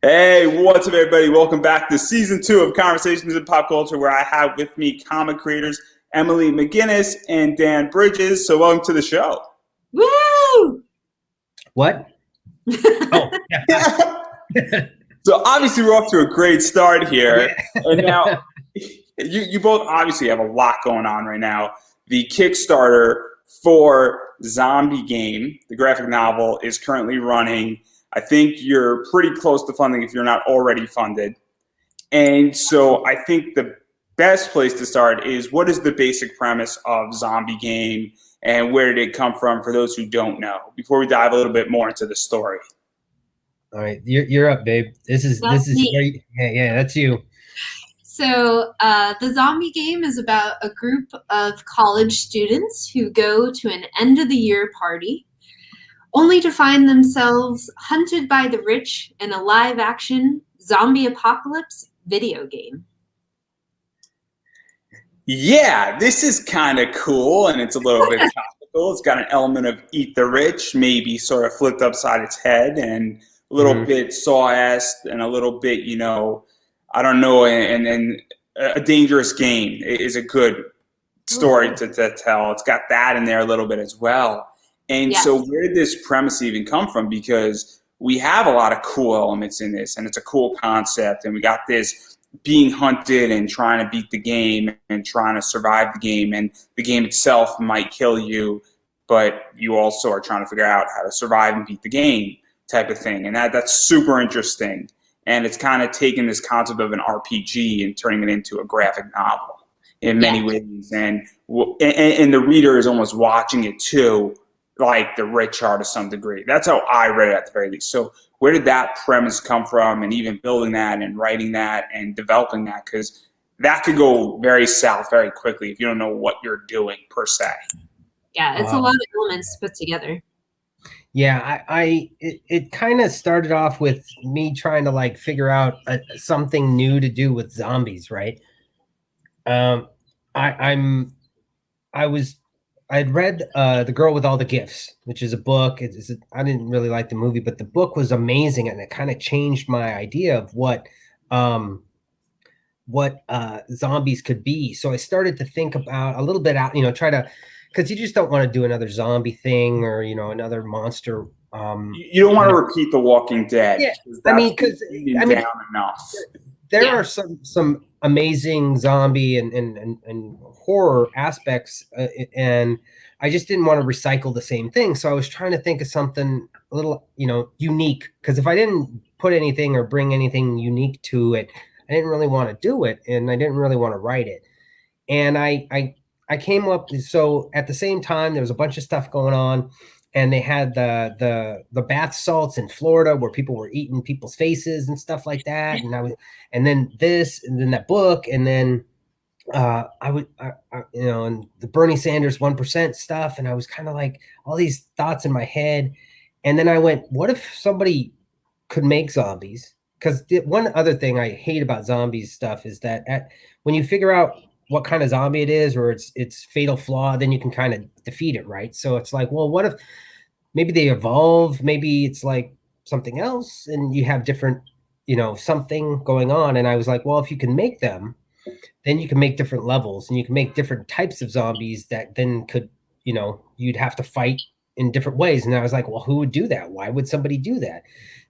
Hey, what's up, everybody? Welcome back to season 2 of Conversations in Pop Culture, where I have with me comic creators Emily McGuiness and Dan Bridges. So, welcome to the show. Woo! What? Oh, yeah. So, obviously, we're off to a great start here. And now, you both obviously have a lot going on right now. The Kickstarter for Zombie Game, the graphic novel, is currently running. I think you're pretty close to funding if you're not already funded. And so I think the best place to start is, what is the basic premise of Zombie Game and where did it come from for those who don't know, before we dive a little bit more into the story? All right, you're up, babe. This is Me. yeah, that's you. So the Zombie Game is about a group of college students who go to an end-of-the-year party, only to find themselves hunted by the rich in a live-action zombie apocalypse video game. Yeah, this is kind of cool, and it's a little bit topical. It's got an element of Eat the Rich, maybe sort of flipped upside its head, and a little bit Saw-esque, and a little bit, I don't know, and A Dangerous Game is a good story to tell. It's got that in there a little bit as well. And Yes. so where did this premise even come from? Because we have a lot of cool elements in this, and it's a cool concept, and we got this being hunted and trying to beat the game and trying to survive the game, and the game itself might kill you, but you also are trying to figure out how to survive and beat the game type of thing. And that's super interesting. And it's kind of taking this concept of an RPG and turning it into a graphic novel in many ways. And the reader is almost watching it too, like the rich are to some degree. That's how I read it at the very least. So where did that premise come from, and even building that and writing that and developing that? Because that could go very south very quickly if you don't know what you're doing per se. Yeah, it's a lot of elements put together. Yeah, it kind of started off with me trying to figure out something new to do with zombies, right? I'd read The Girl with All the Gifts, which is a book. I didn't really like the movie, but the book was amazing, and it kind of changed my idea of what zombies could be. So I started to think about a little bit out, try to, because you just don't want to do another zombie thing or another monster. You don't want to repeat The Walking Dead. Yeah, because down enough. There are some amazing zombie and horror aspects, and I just didn't want to recycle the same thing. So I was trying to think of something a little, unique. Because if I didn't put anything or bring anything unique to it, I didn't really want to do it, and I didn't really want to write it. And I came up. So at the same time, there was a bunch of stuff going on. And they had the bath salts in Florida where people were eating people's faces and stuff like that. And then this, and then that book, and then and the Bernie Sanders 1% stuff. And I was kind of like all these thoughts in my head. And then I went, what if somebody could make zombies? Because one other thing I hate about zombies stuff is that when you figure out what kind of zombie it is, or its fatal flaw, then you can kind of defeat it, right? So it's like, well, what if maybe they evolve? Maybe it's like something else, and you have different, something going on. And I was like, well, if you can make them, then you can make different levels, and you can make different types of zombies that then could, you'd have to fight in different ways. And I was like, well, who would do that? Why would somebody do that?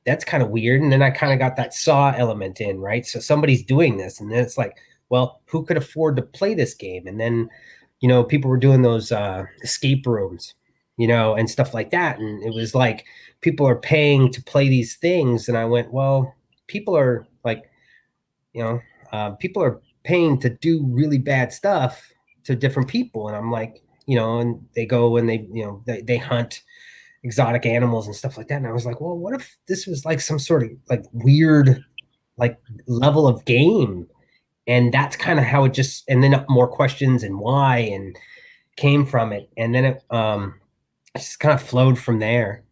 That's kind of weird. And then I kind of got that Saw element in, right? So somebody's doing this, and then it's like, well, who could afford to play this game? And then, people were doing those escape rooms, and stuff like that. And it was like, people are paying to play these things. And I went, well, people are people are paying to do really bad stuff to different people. And I'm like, and they go and they hunt exotic animals and stuff like that. And I was like, well, what if this was like some sort of weird, level of game? And that's kind of how it just, and then more questions and why, and came from it. And then it just kind of flowed from there.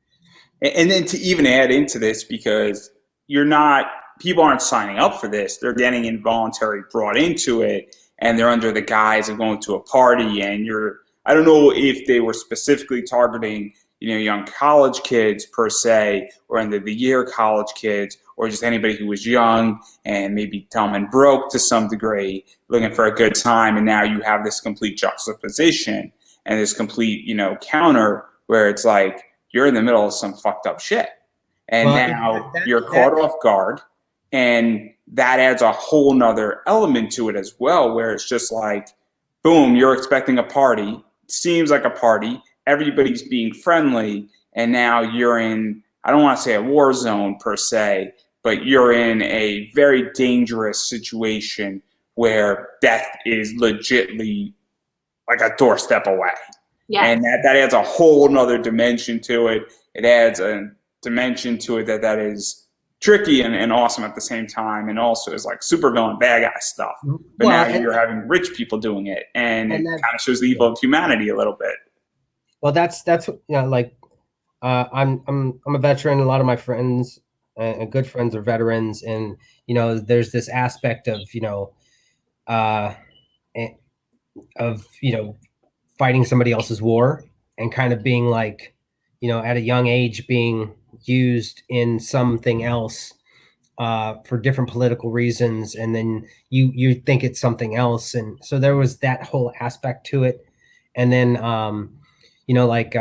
And then to even add into this, because people aren't signing up for this. They're getting involuntary brought into it, and they're under the guise of going to a party. And I don't know if they were specifically targeting, young college kids per se, or end of the year college kids, or just anybody who was young and maybe dumb and broke to some degree, looking for a good time. And now you have this complete juxtaposition and this complete, counter where it's like you're in the middle of some fucked up shit. And Well, now you're caught off guard. And that adds a whole nother element to it as well, where it's just like, boom, you're expecting a party. It seems like a party. Everybody's being friendly. And now you're in, I don't want to say a war zone per se, but you're in a very dangerous situation where death is legitly like a doorstep away. Yes. And that adds a whole nother dimension to it. It adds a dimension to it that is tricky and awesome at the same time, and also is like super villain bad guy stuff. But now you're having rich people doing it, and it kind of shows the evil of humanity a little bit. Well, that's like I'm a veteran. A lot of my friends and good friends are veterans, and there's this aspect of fighting somebody else's war, and kind of being like, at a young age being used in something else for different political reasons, and then you think it's something else. And so there was that whole aspect to it. And then like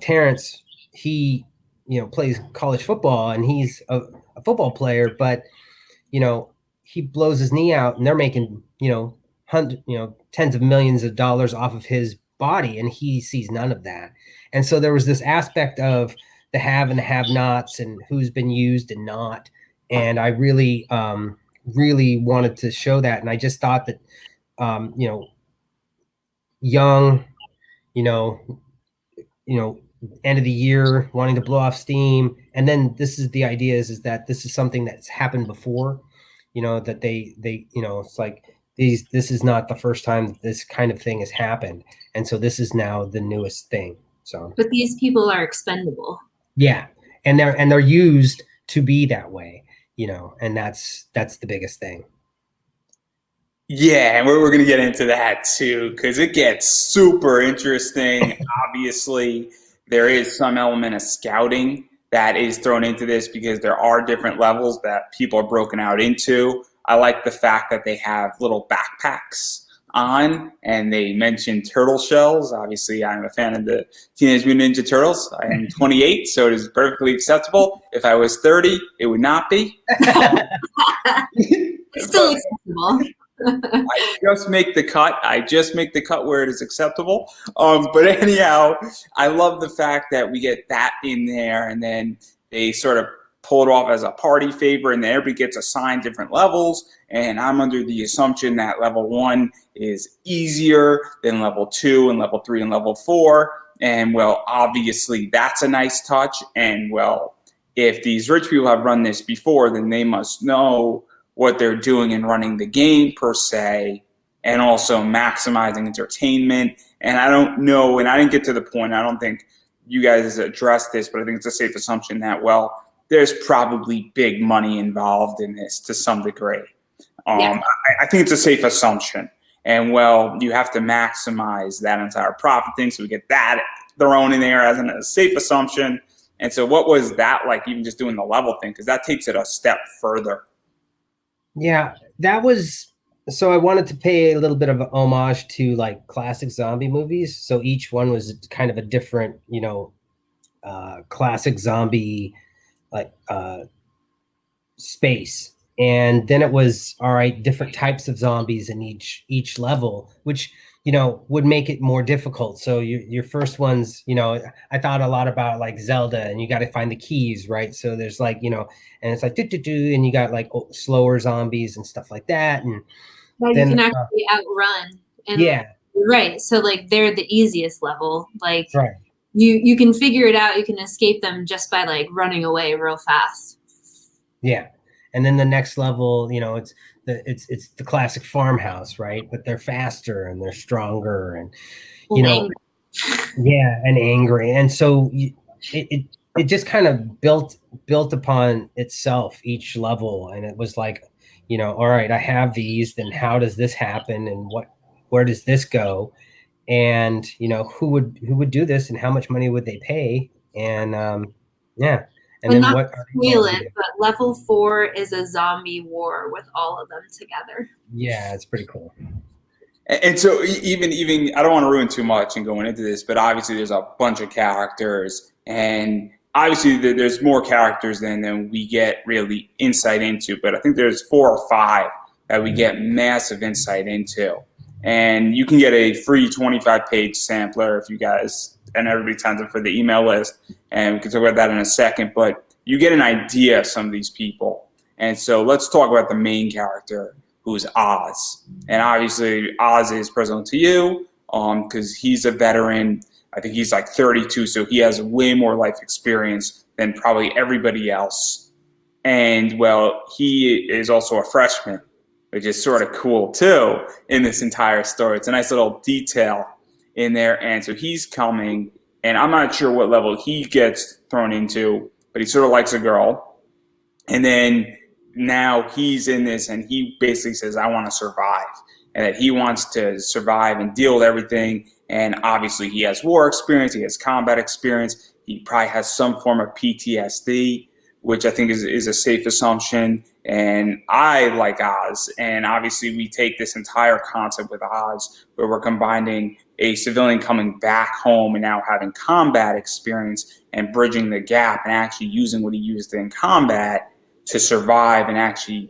Terrence, he plays college football, and he's a football player, but he blows his knee out, and they're making tens of millions of dollars off of his body, and he sees none of that. And so there was this aspect of the have and the have-nots, and who's been used and not. And I really, really wanted to show that. And I just thought that, young, end of the year, wanting to blow off steam. And then this is the idea is that this is something that's happened before, that they it's like this is not the first time that this kind of thing has happened. And so this is now the newest thing. So, but these people are expendable. Yeah. And they're used to be that way, and that's the biggest thing. Yeah, and we're going to get into that too, because it gets super interesting. Obviously, there is some element of scouting that is thrown into this, because there are different levels that people are broken out into. I like the fact that they have little backpacks on, and they mention turtle shells. Obviously, I'm a fan of the Teenage Mutant Ninja Turtles. I am 28, so it is perfectly acceptable. If I was 30, it would not be. Still acceptable. I just make the cut. I just make the cut where it is acceptable. But anyhow, I love the fact that we get that in there, and then they sort of pull it off as a party favor, and then everybody gets assigned different levels. And I'm under the assumption that level 1 is easier than level 2 and level 3 and level 4. And well, obviously that's a nice touch. And well, if these rich people have run this before, then they must know what they're doing in running the game per se, and also maximizing entertainment. And I don't know, and I didn't get to the point, I don't think you guys addressed this, but I think it's a safe assumption that, well, there's probably big money involved in this to some degree. Yeah. I think it's a safe assumption. And well, you have to maximize that entire profit thing. So we get that thrown in there as a safe assumption. And so what was that like, even just doing the level thing? Because that takes it a step further. Yeah, that was, so I wanted to pay a little bit of a homage to like classic zombie movies. So each one was kind of a different, classic zombie like space. And then it was, all right, different types of zombies in each level, which, would make it more difficult. So your first ones, I thought a lot about like Zelda, and you got to find the keys, right? So there's like, and it's like, and you got like slower zombies and stuff like that. And that you can actually outrun. And yeah. Right. So like they're the easiest level. Like right. You can figure it out. You can escape them just by like running away real fast. Yeah. And then the next level, it's the classic farmhouse, right? But they're faster and they're stronger, and angry. Yeah, and angry. And so it just kind of built upon itself each level, and it was like, all right, I have these. Then how does this happen, and where does this go, and who would do this, and how much money would they pay, and yeah. And then what are you spoil going to it, do? but level 4 is a zombie war with all of them together. Yeah, it's pretty cool. And so even I don't want to ruin too much in going into this, but obviously there's a bunch of characters, and obviously there's more characters than we get really insight into. But I think there's 4 or 5 that we get massive insight into, and you can get a free 25-page sampler if you guys and everybody signs up for the email list, and we can talk about that in a second. But you get an idea of some of these people, and so let's talk about the main character, who's Oz. And obviously, Oz is personal to you because he's a veteran. I think he's like 32, so he has way more life experience than probably everybody else. And, well, he is also a freshman, which is sort of cool, too, in this entire story. It's a nice little detail in there. And so he's coming, and I'm not sure what level he gets thrown into, but he sort of likes a girl. And then now he's in this, and he basically says, I want to survive, and that he wants to survive and deal with everything. And obviously he has war experience, he has combat experience, he probably has some form of PTSD, which I think is a safe assumption. And I like Oz, and obviously we take this entire concept with Oz, where we're combining a civilian coming back home and now having combat experience and bridging the gap and actually using what he used in combat to survive, and actually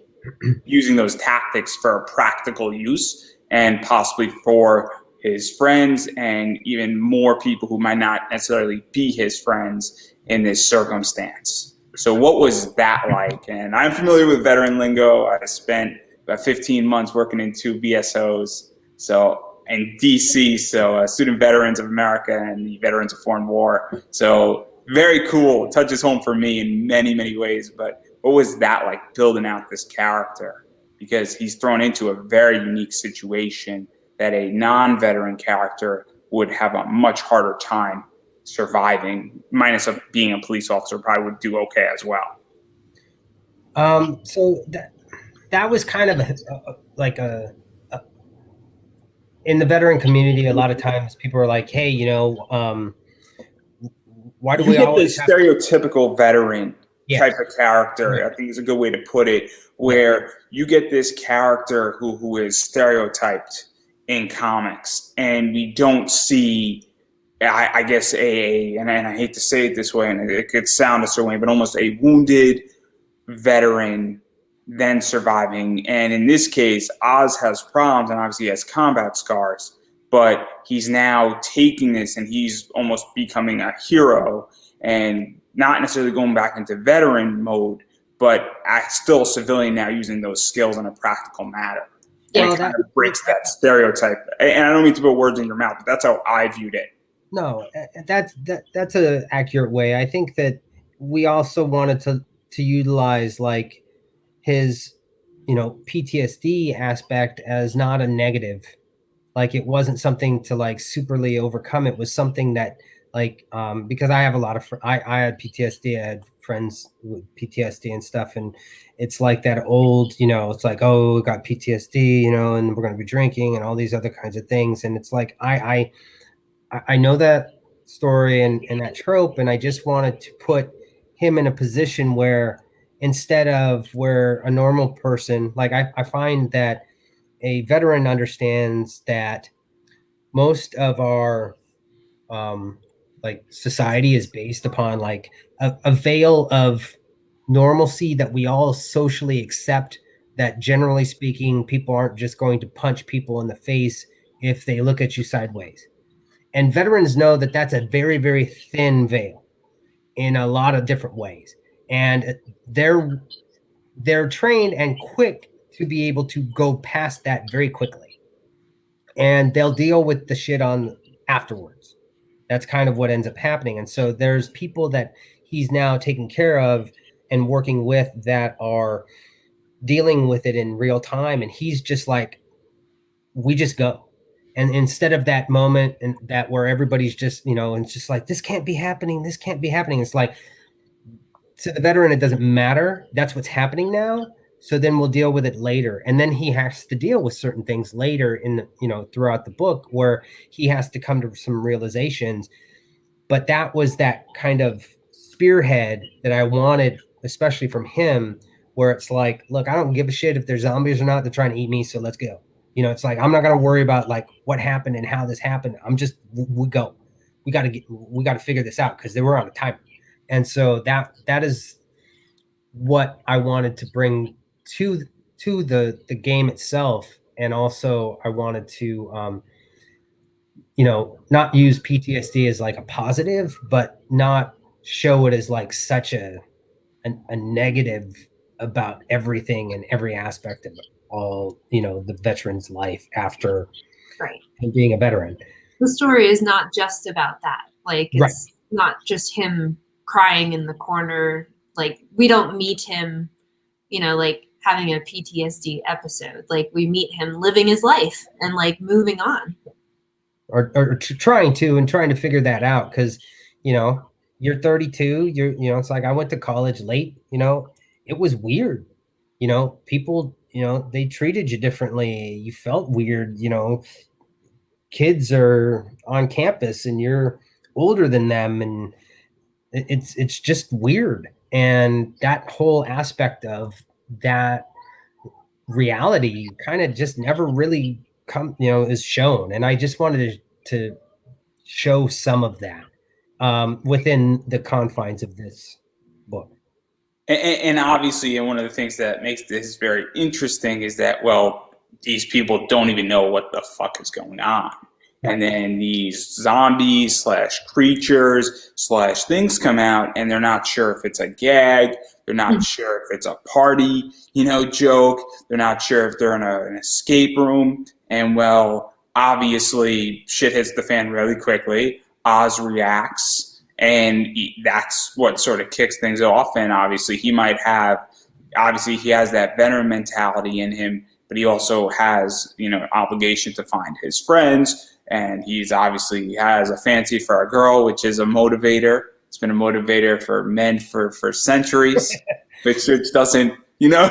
using those tactics for practical use and possibly for his friends and even more people who might not necessarily be his friends in this circumstance. So what was that like? And I'm familiar with veteran lingo. I spent about 15 months working in 2 VSOs, so in DC, so Student Veterans of America and the Veterans of Foreign War. So very cool. It touches home for me in many, many ways. But what was that like, building out this character? Because he's thrown into a very unique situation that a non-veteran character would have a much harder time surviving, minus of being a police officer, probably would do okay as well. So that was kind of like in the veteran community, a lot of times people are like, hey, why do You we get the always have stereotypical veteran type Yes. of character. Right. I think is a good way to put it, where you get this character who is stereotyped in comics, and we don't see, I guess, and I hate to say it this way, and it could sound a certain way, but almost a wounded veteran then surviving. And in this case, Oz has problems, and obviously has combat scars, but he's now taking this and he's almost becoming a hero, and not necessarily going back into veteran mode, but still a civilian now, using those skills in a practical manner. And Well, it kind of breaks that stereotype. And I don't mean to put words in your mouth, but that's how I viewed it. No, that's an accurate way. I think that we also wanted to utilize like his, PTSD aspect as not a negative. Like it wasn't something to like superly overcome. It was something that like because I have a lot of I had PTSD. I had friends with PTSD and stuff, and it's like that old, it's like, oh, we got PTSD, and we're gonna be drinking and all these other kinds of things. And it's like I know that story and that trope, and I just wanted to put him in a position where instead of where a normal person, like I find that a veteran understands that most of our like society is based upon like a veil of normalcy that we all socially accept, that generally speaking people aren't just going to punch people in the face if they look at you sideways. And veterans know that that's a very, very thin veil in a lot of different ways. And they're trained and quick to be able to go past that very quickly. And they'll deal with the shit on afterwards. That's kind of what ends up happening. And so there's people that he's now taking care of and working with that are dealing with it in real time. And he's just like, we just go. And instead of that moment and that where everybody's just, and it's just like, this can't be happening. This can't be happening. It's like, to the veteran, it doesn't matter. That's what's happening now. So then we'll deal with it later. And then he has to deal with certain things later in the, throughout the book, where he has to come to some realizations. But that was that kind of spearhead that I wanted, especially from him, where it's like, look, I don't give a shit if they're zombies or not. They're trying to eat me, so let's go. You know, it's like I'm not gonna worry about like what happened and how this happened. I'm just we go. We got to figure this out because they were on a timer, and so that is what I wanted to bring to the game itself, and also I wanted to you know, not use PTSD as like a positive, but not show it as like such a negative about everything and every aspect of all, you know, the veteran's life after Right. being a veteran. The story is not just about that. Like, Right. it's not just him crying in the corner. Like, we don't meet him, you know, like having a PTSD episode. Like, we meet him living his life and like moving on. Or trying to figure that out, because you know you're 32, you know, it's like I went to college late, you know, it was weird, you know, people, you know, they treated you differently, you felt weird, you know, kids are on campus and you're older than them, and it's just weird, and that whole aspect of that reality kind of just never really you know, is shown, and I just wanted to show some of that within the confines of this book. And obviously, and one of the things that makes this very interesting is that, well, these people don't even know what the fuck is going on. And then these zombies slash creatures slash things come out, and they're not sure if it's a gag. They're not sure if it's a party, you know, joke. They're not sure if they're in an escape room. And, well, obviously, shit hits the fan really quickly. Oz reacts, and that's what sort of kicks things off. And obviously, he has that veteran mentality in him, but he also has, you know, obligation to find his friends. And he has a fancy for a girl, which is a motivator. It's been a motivator for men for centuries, which doesn't, you know,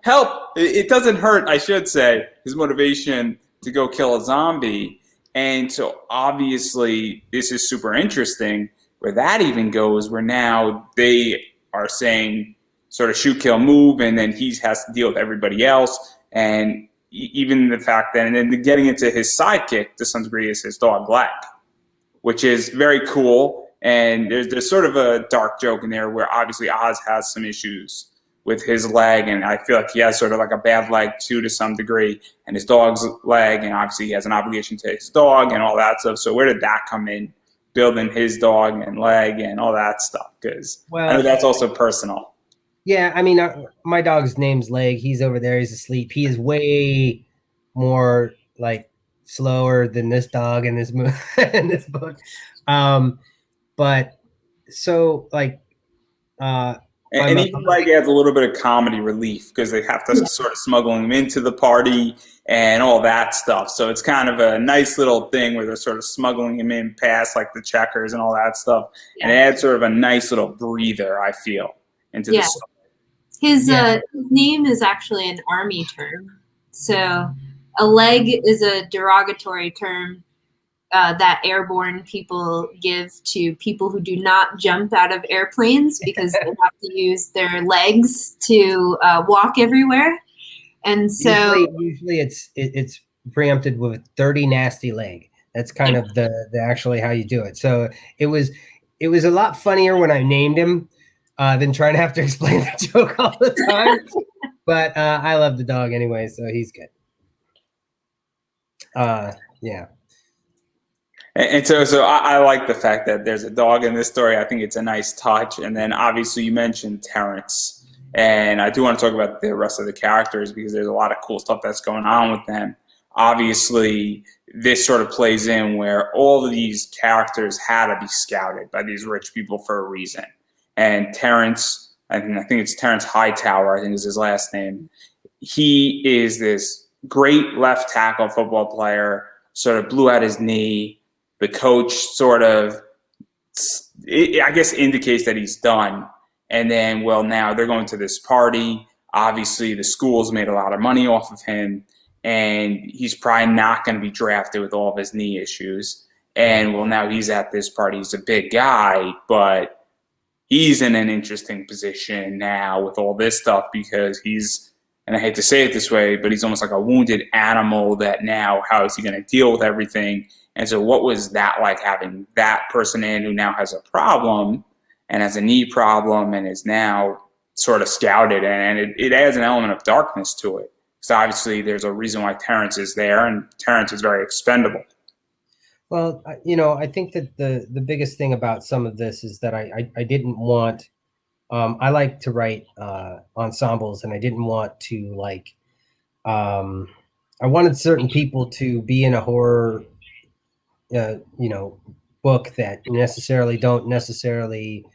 help. It doesn't hurt, I should say, his motivation to go kill a zombie. And so obviously this is super interesting where that even goes, where now they are saying sort of shoot, kill, move, and then he has to deal with everybody else. And even the fact that, and then getting into his sidekick to some degree is his dog Leg, which is very cool. And there's sort of a dark joke in there where obviously Oz has some issues with his leg, and I feel like he has sort of like a bad leg too to some degree, and his dog's leg, and obviously he has an obligation to his dog and all that stuff. So where did that come in, building his dog and leg and all that stuff? Because I know that's also personal. Yeah, I mean, my dog's name's Leg. He's over there. He's asleep. He is way more like slower than this dog in this in this book. But so like, and even Leg adds a little bit of comedy relief because they have to sort of smuggle him into the party and all that stuff. So it's kind of a nice little thing where they're sort of smuggling him in past like the checkers and all that stuff, and it adds sort of a nice little breather, I feel, into the story. His name is actually an army term. So a leg is a derogatory term that airborne people give to people who do not jump out of airplanes because they have to use their legs to walk everywhere. And so usually it's preempted with dirty, nasty leg. That's kind of the actually how you do it. So it was a lot funnier when I named him than trying to have to explain the joke all the time. But I love the dog anyway, so he's good. Yeah. And so I like the fact that there's a dog in this story. I think it's a nice touch. And then obviously you mentioned Terrence. And I do want to talk about the rest of the characters because there's a lot of cool stuff that's going on with them. Obviously, this sort of plays in where all of these characters had to be scouted by these rich people for a reason. And Terrence, I think it's Terrence Hightower, I think is his last name. He is this great left tackle football player, sort of blew out his knee. The coach sort of, I guess, indicates that he's done. And then, well, now they're going to this party. Obviously, the school's made a lot of money off of him. And he's probably not going to be drafted with all of his knee issues. And, well, now he's at this party. He's a big guy, but he's in an interesting position now with all this stuff because he's, and I hate to say it this way, but he's almost like a wounded animal that now, how is he going to deal with everything? And so what was that like, having that person in who now has a problem and has a knee problem and is now sort of scouted, and it adds an element of darkness to it. So obviously there's a reason why Terrence is there, and Terrence is very expendable. Well, I think that the biggest thing about some of this is that I didn't want, I like to write ensembles, and I didn't want to like, I wanted certain people to be in a horror, book that don't necessarily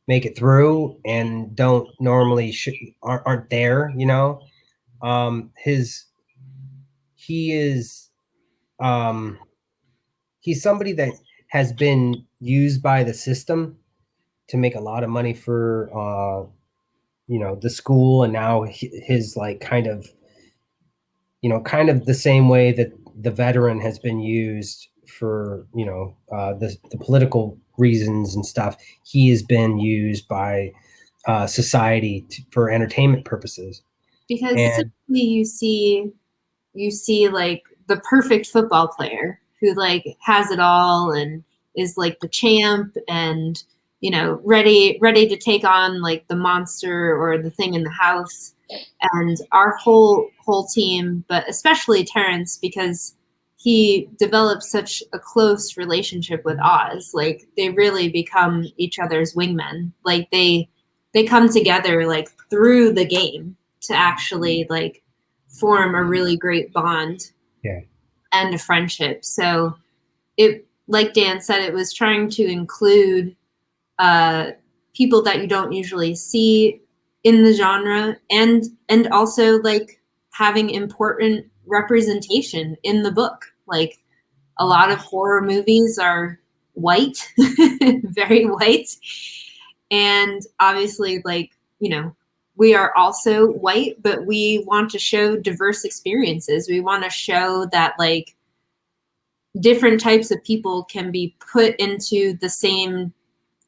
make it through and don't normally aren't there. He is he's somebody that has been used by the system to make a lot of money for the school, and now his like kind of the same way that the veteran has been used for the political reasons and stuff. He has been used by society for entertainment purposes. Because typically you see like the perfect football player who like has it all and is like the champ and ready to take on like the monster or the thing in the house. And our whole team, but especially Terrence, because he developed such a close relationship with Oz, like they really become each other's wingmen. Like they come together like through the game to actually like form a really great bond. Yeah. And a friendship. So it, like Dan said, it was trying to include people that you don't usually see in the genre, and also like having important representation in the book. Like a lot of horror movies are white, very white, and obviously like we are also white, but we want to show diverse experiences. We want to show that like different types of people can be put into the same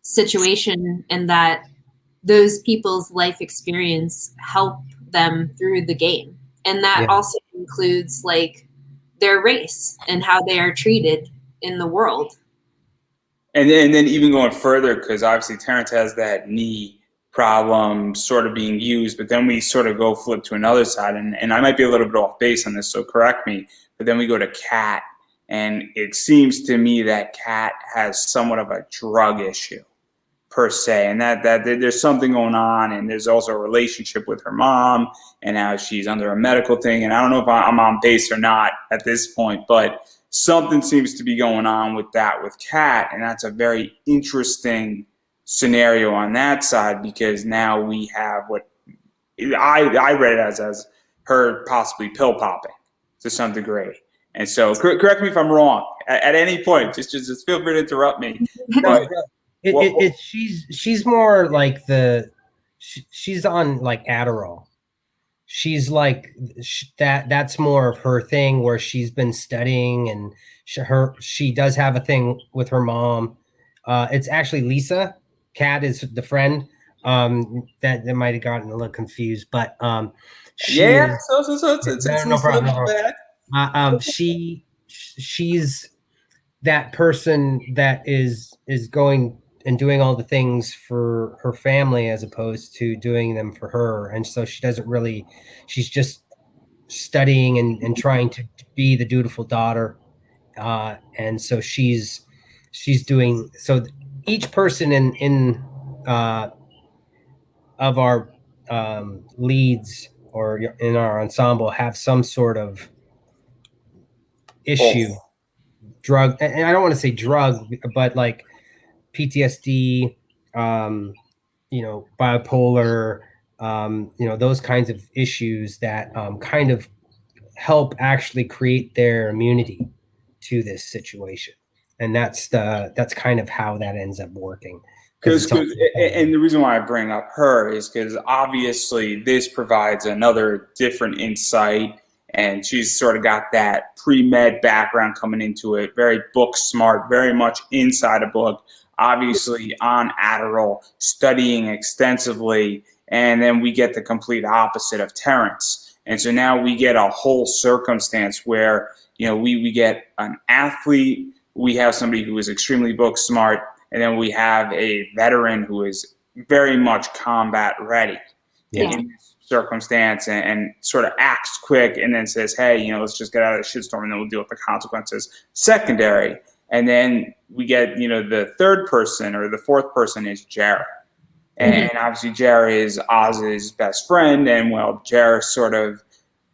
situation, and that those people's life experience help them through the game. And that also includes like their race and how they are treated in the world. And then even going further, because obviously Terrence has that knee problem sort of being used, but then we sort of go flip to another side, and I might be a little bit off base on this, so correct me, but then we go to Kat, and it seems to me that Kat has somewhat of a drug issue per se, and that there's something going on, and there's also a relationship with her mom, and how she's under a medical thing, and I don't know if I'm on base or not at this point, but something seems to be going on with that with Kat, and that's a very interesting scenario on that side, because now we have what I read it as her possibly pill popping to some degree. And so correct me if I'm wrong at any point, just feel free to interrupt me. But, she's more like she's on like Adderall. She's like that's more of her thing, where she's been studying, and she does have a thing with her mom. It's actually Lisa. Kat is the friend. That might have gotten a little confused, but so it's no problem. She's that person that is going and doing all the things for her family as opposed to doing them for her, and so she's just studying and trying to be the dutiful daughter, and so she's doing so. Each person in of our leads or in our ensemble have some sort of issue, drug, and I don't want to say drug, but like PTSD, bipolar, those kinds of issues that kind of help actually create their immunity to this situation. And that's kind of how that ends up working. And the reason why I bring up her is because obviously this provides another different insight, and she's sort of got that pre-med background coming into it, very book smart, very much inside a book, obviously on Adderall, studying extensively, and then we get the complete opposite of Terrence. And so now we get a whole circumstance where, we get an athlete, we have somebody who is extremely book smart, and then we have a veteran who is very much combat ready in this circumstance, and sort of acts quick and then says, hey, let's just get out of the shitstorm and then we'll deal with the consequences secondary. And then we get, the third person or the fourth person is Jared. And obviously Jared is Oz's best friend, and Jared sort of,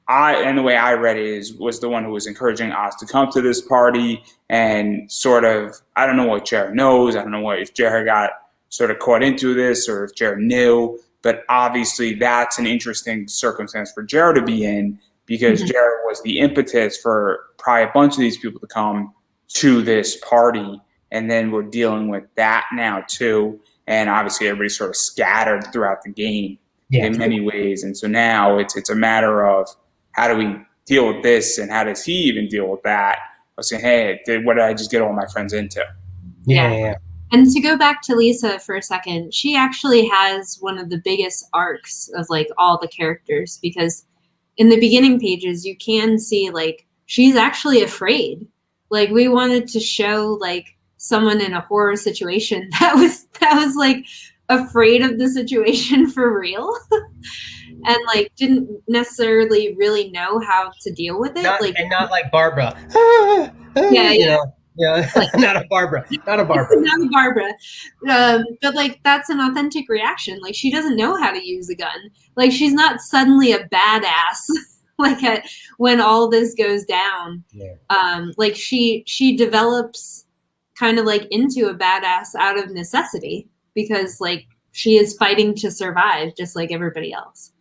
and the way I read it was the one who was encouraging Oz to come to this party, and sort of, I don't know what Jared knows. I don't know if Jared got sort of caught into this or if Jared knew, but obviously that's an interesting circumstance for Jared to be in, because Jared was the impetus for probably a bunch of these people to come to this party, and then we're dealing with that now too. And obviously everybody's sort of scattered throughout the game in many ways. And so now it's a matter of, how do we deal with this, and how does he even deal with that? I was saying, hey, what did I just get all my friends into? Yeah. And to go back to Lisa for a second, she actually has one of the biggest arcs of like all the characters, because in the beginning pages you can see like she's actually afraid. Like, we wanted to show like someone in a horror situation that was like afraid of the situation for real. And like didn't necessarily really know how to deal with it. Not like Barbara. Not a Barbara. Not a Barbara. But like that's an authentic reaction. Like, she doesn't know how to use a gun. Like, she's not suddenly a badass when all this goes down. Like she develops kind of like into a badass out of necessity, because like she is fighting to survive just like everybody else.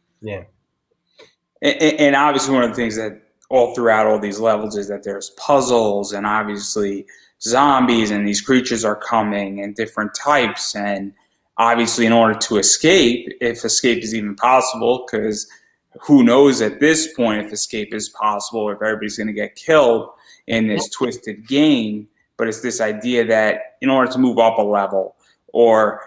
And obviously one of the things that all throughout all these levels is that there's puzzles, and obviously zombies, and these creatures are coming in different types. And obviously in order to escape, if escape is even possible, because who knows at this point if escape is possible, or if everybody's going to get killed in this twisted game. But it's this idea that in order to move up a level, or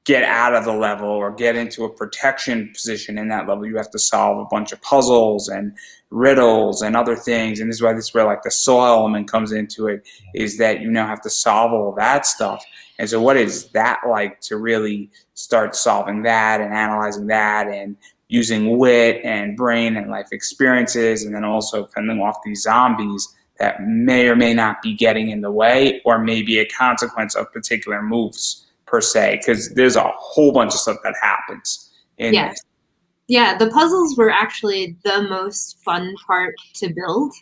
get out of the level, or get into a protection position in that level, you have to solve a bunch of puzzles and riddles and other things. And this is where like the soul element comes into it, is that you now have to solve all that stuff. And so what is that like to really start solving that and analyzing that, and using wit and brain and life experiences, and then also fending off these zombies that may or may not be getting in the way, or may be a consequence of particular moves per se, because there's a whole bunch of stuff that happens in this. Yeah, the puzzles were actually the most fun part to build,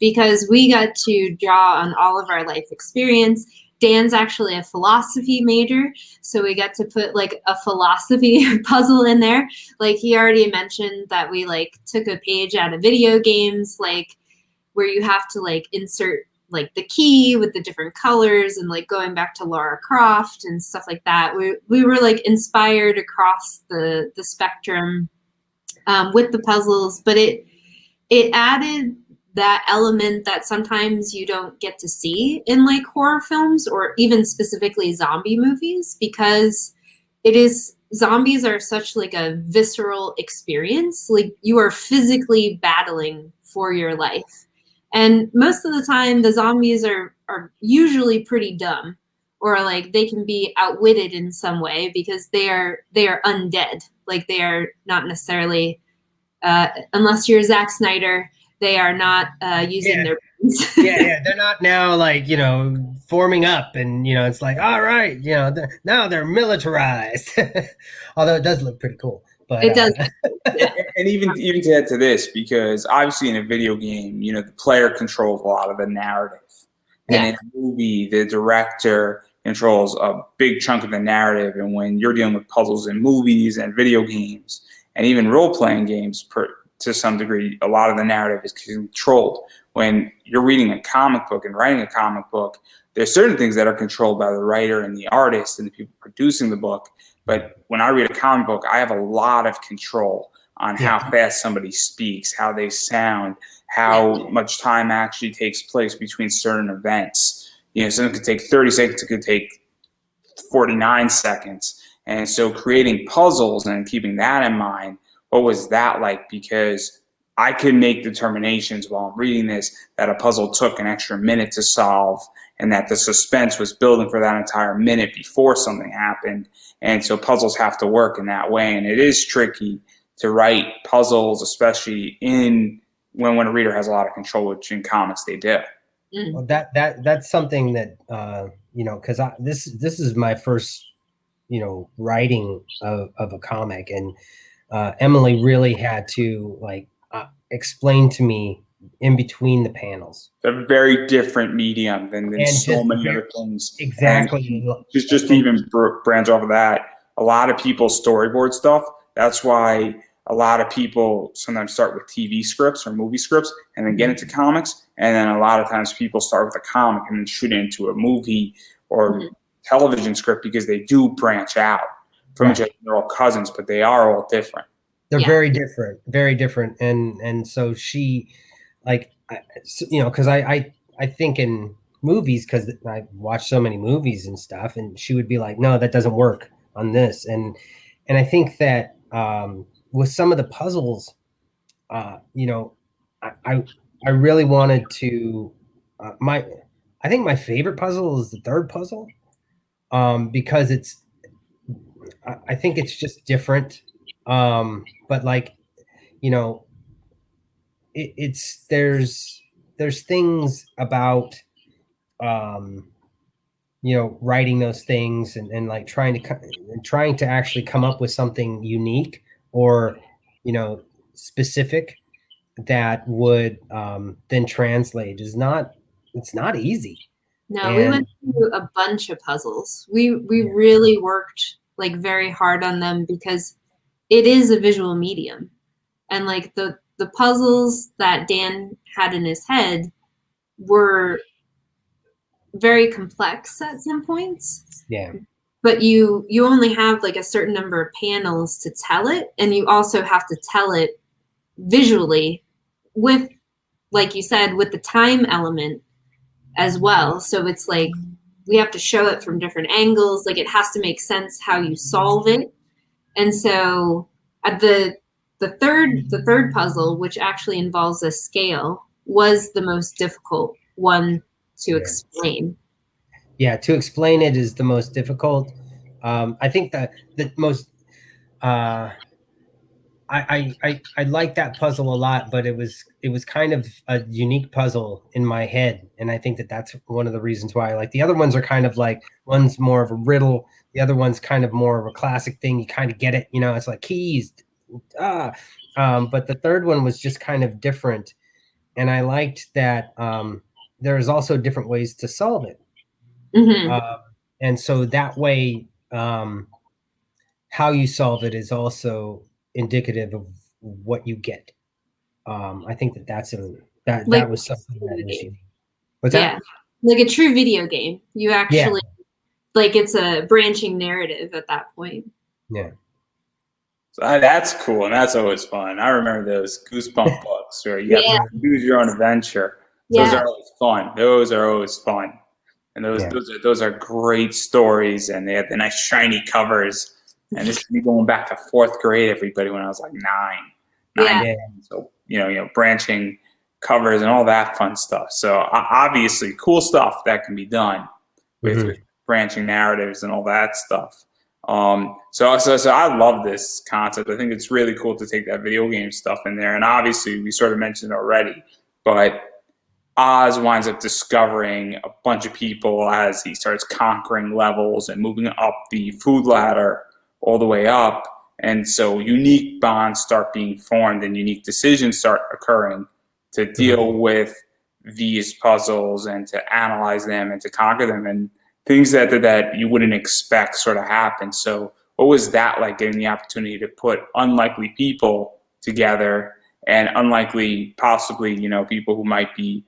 because we got to draw on all of our life experience. Dan's actually a philosophy major, so we got to put like a philosophy puzzle in there. Like, he already mentioned that we like took a page out of video games, like where you have to like insert like the key with the different colors, and like going back to Lara Croft and stuff like that. We were like inspired across the spectrum with the puzzles, but it added that element that sometimes you don't get to see in like horror films, or even specifically zombie movies, because zombies are such like a visceral experience. Like, you are physically battling for your life. And most of the time, the zombies are usually pretty dumb, or like they can be outwitted in some way, because they are undead. Like, they are not necessarily, unless you're Zack Snyder, they are not using their brains. They're not now like, forming up, and it's like, all right, now they're militarized. Although it does look pretty cool. But, it does. And even to add to this, because obviously in a video game, the player controls a lot of the narrative. And in a movie, the director controls a big chunk of the narrative. And when you're dealing with puzzles in movies and video games, and even role-playing games to some degree, a lot of the narrative is controlled. When you're reading a comic book and writing a comic book, there's certain things that are controlled by the writer and the artist and the people producing the book. But when I read a comic book, I have a lot of control on how fast somebody speaks, how they sound, how much time actually takes place between certain events. Something could take 30 seconds, it could take 49 seconds. And so creating puzzles and keeping that in mind, what was that like? Because I could make determinations while I'm reading this that a puzzle took an extra minute to solve, and that the suspense was building for that entire minute before something happened. And so puzzles have to work in that way. And it is tricky to write puzzles, especially when a reader has a lot of control, which in comics they do. Well, that's something that because this is my first writing of a comic, and Emily really had to explain to me in between the panels. A very different medium than so many other things. Exactly. And just even branch off of that, a lot of people storyboard stuff. That's why a lot of people sometimes start with TV scripts or movie scripts and then get into comics. And then a lot of times people start with a comic and then shoot into a movie or television script, because they do branch out from each other. They're all cousins, but they are all different. They're very different, very different. And so she, because I think in movies, because I watch so many movies and stuff, and she would be like, no, that doesn't work on this. And I think that with some of the puzzles, I really wanted to, I think my favorite puzzle is the third puzzle, because I think it's just different. But there's things about, writing those things and like trying to actually come up with something unique or, specific that would then translate it's not easy. No, we went through a bunch of puzzles. We really worked very hard on them, because it is a visual medium, and the puzzles that Dan had in his head were very complex at some points. Yeah. But you only have a certain number of panels to tell it, and you also have to tell it visually with, like you said, with the time element as well. So it's we have to show it from different angles. It has to make sense how you solve it. And so at the third puzzle, which actually involves a scale, was the most difficult one to explain. Yeah, to explain it is the most difficult. I think that the most I like that puzzle a lot, but it was kind of a unique puzzle in my head, and I think that's one of the reasons why I like the other ones. Are kind of one's more of a riddle, the other one's kind of more of a classic thing. You kind of get it, it's like keys. But the third one was just kind of different, and I liked that there's also different ways to solve it. And so that way, how you solve it is also indicative of what you get. I think that was something that was unique. What's that? Like a true video game. You actually it's a branching narrative at that point. Yeah. So that's cool, and that's always fun. I remember those Goosebump books where you have to choose your own adventure. Those are always fun. Those are always fun. And those are great stories, and they have the nice shiny covers. And this is me going back to 4th grade, everybody, when I was 9. So branching covers and all that fun stuff. So obviously, cool stuff that can be done with branching narratives and all that stuff. So I love this concept. I think it's really cool to take that video game stuff in there. And obviously, we sort of mentioned it already, but Oz winds up discovering a bunch of people as he starts conquering levels and moving up the food ladder all the way up. And so unique bonds start being formed and unique decisions start occurring to deal with these puzzles and to analyze them and to conquer them, and things that you wouldn't expect sort of happen. So what was that like, getting the opportunity to put unlikely people together, and unlikely, possibly, people who might be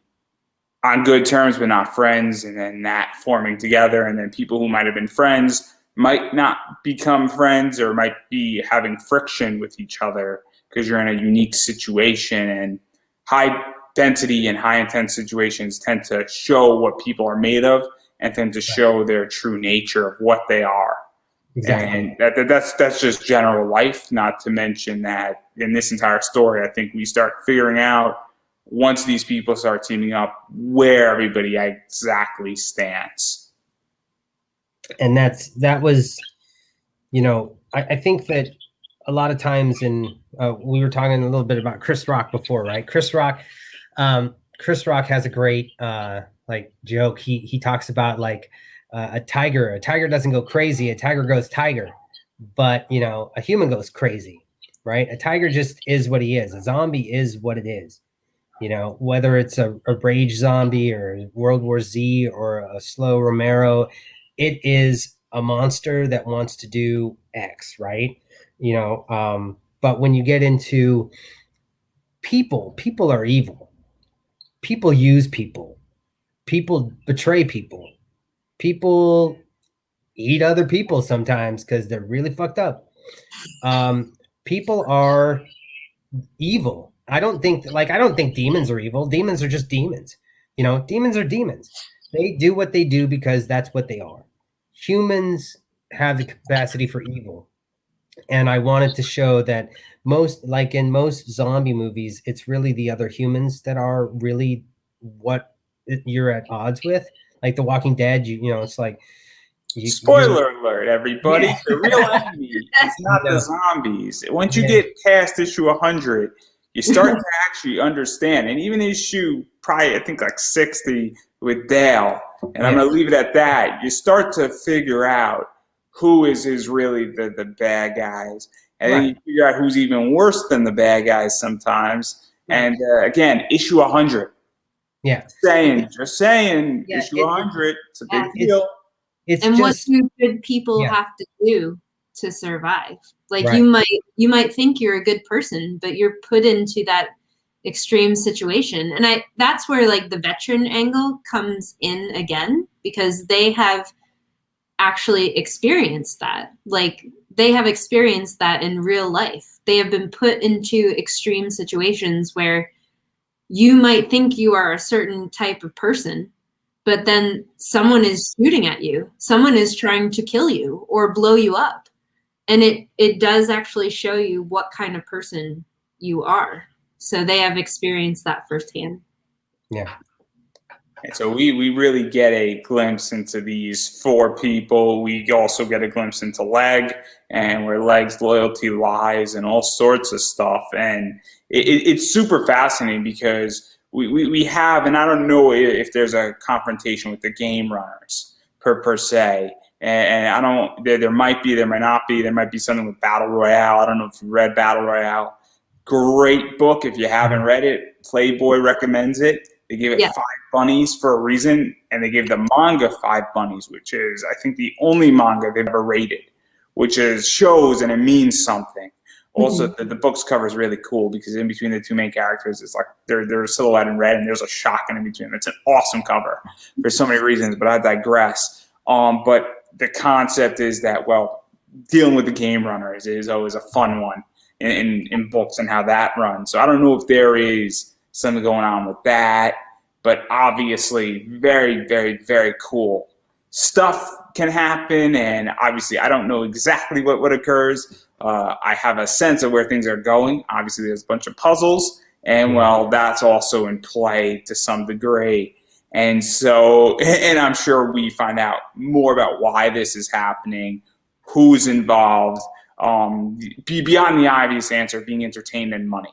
on good terms but not friends, and then that forming together, and then people who might have been friends might not become friends or might be having friction with each other because you're in a unique situation. And high density and high intense situations tend to show what people are made of and then to show their true nature of what they are. Exactly. And that's just general life, not to mention that in this entire story, I think we start figuring out, once these people start teaming up, where everybody exactly stands. And that was, you know, I think that a lot of times we were talking a little bit about Chris Rock before, right? Chris Rock has a great like joke. He talks about like a tiger doesn't go crazy, a tiger goes tiger, but you know, a human goes crazy, right? A tiger just is what he is. A zombie is what it is. You know, whether it's a rage zombie or World War Z or a slow Romero, it is a monster that wants to do X, right? You know, but when you get into people are evil. People use people. People betray people. People eat other people sometimes because they're really fucked up. People are evil. I don't think demons are evil. Demons are just demons. You know, demons are demons. They do what they do because that's what they are. Humans have the capacity for evil. And I wanted to show that in most zombie movies, it's really the other humans that are really what you're at odds with. Like The Walking Dead, you know, it's like Spoiler alert, everybody. Yeah. The real enemy is not the zombies. Once you get past issue 100, you start to actually understand. And even issue probably, I think, like 60 with Dale, and I'm going to leave it at that. You start to figure out who is really the bad guys. And then you figure out who's even worse than the bad guys sometimes. And again, issue 100. Yeah. Just saying, issue 100, it's a big deal. And what do good people have to do to survive? Like you might think you're a good person, but you're put into that extreme situation. And that's where like the veteran angle comes in again, because they have actually experienced that. Like they have experienced that in real life. They have been put into extreme situations where you might think you are a certain type of person, but then someone is shooting at you. Someone is trying to kill you or blow you up. And it does actually show you what kind of person you are. So they have experienced that firsthand. Yeah. And so we really get a glimpse into these four people. We also get a glimpse into Leg and where Leg's loyalty lies and all sorts of stuff. And it's super fascinating because we have, and I don't know if there's a confrontation with the game runners per se. And I don't, there might be, there might not be. There might be something with Battle Royale. I don't know if you read Battle Royale. Great book. If you haven't read it, Playboy recommends it. They gave it 5 bunnies for a reason, and they gave the manga 5 bunnies, which is, I think, the only manga they've ever rated, which is shows and it means something. Also, the book's cover is really cool because in between the two main characters, it's like they're silhouette in red, and there's a shotgun in between. It's an awesome cover for so many reasons, but I digress. But the concept is that, well, dealing with the game runners is always a fun one in books and how that runs. So I don't know if there is something going on with that, but obviously very, very, very cool stuff can happen. And obviously I don't know exactly what occurs. I have a sense of where things are going. Obviously there's a bunch of puzzles, and well, that's also in play to some degree. And so, and I'm sure we find out more about why this is happening, who's involved, beyond the obvious answer, being entertained and money.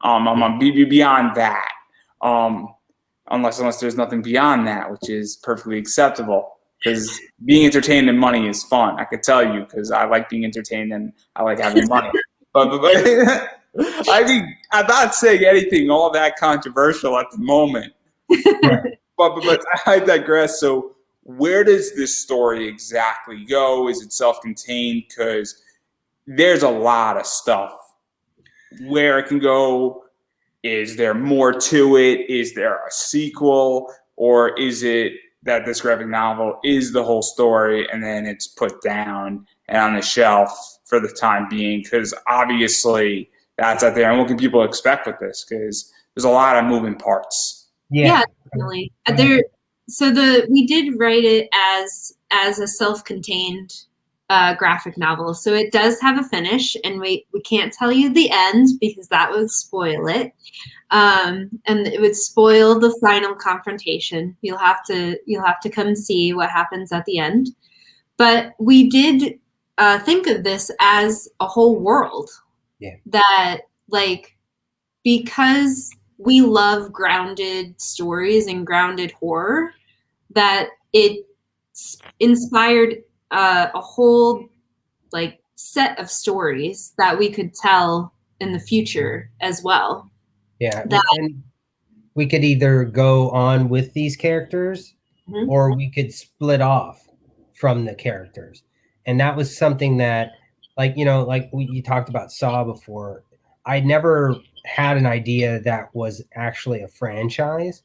Beyond that, unless there's nothing beyond that, which is perfectly acceptable, because being entertained and money is fun. I could tell you, because I like being entertained and I like having money. But I mean, I'm not saying anything all that controversial at the moment. But I digress. So where does this story exactly go? Is it self-contained? Because there's a lot of stuff where it can go. Is there more to it? Is there a sequel? Or is it that this graphic novel is the whole story and then it's put down and on the shelf for the time being? Because obviously that's out there. And what can people expect with this? Because there's a lot of moving parts. Yeah, definitely. we did write it as a self-contained graphic novel. So it does have a finish, and we can't tell you the end because that would spoil it. And it would spoil the final confrontation. You'll have to come see what happens at the end. But we did think of this as a whole world. Yeah. That, like, because we love grounded stories and grounded horror, that it inspired a whole, like, set of stories that we could tell in the future as well. Yeah, and we could either go on with these characters, Mhm. or we could split off from the characters. And that was something that, like, you talked about Saw before. I never had an idea that was actually a franchise.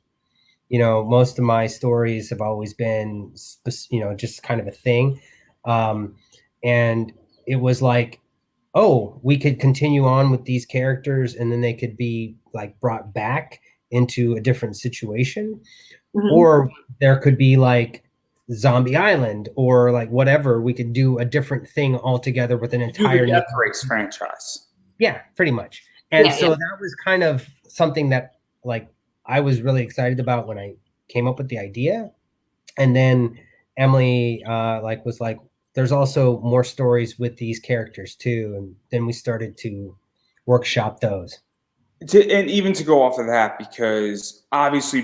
Most of my stories have always been, just kind of a thing. And it was like, oh, we could continue on with these characters, and then they could be, like, brought back into a different situation. Mhm. Or there could be, like, Zombie Island, or, like, whatever. We could do a different thing altogether with an Do entire the new. Death Race franchise. Yeah, pretty much. And Yeah, so yeah. that was kind of something that, like, I was really excited about when I came up with the idea. And then Emily, was like, there's also more stories with these characters too. And then we started to workshop those. And even to go off of that, because obviously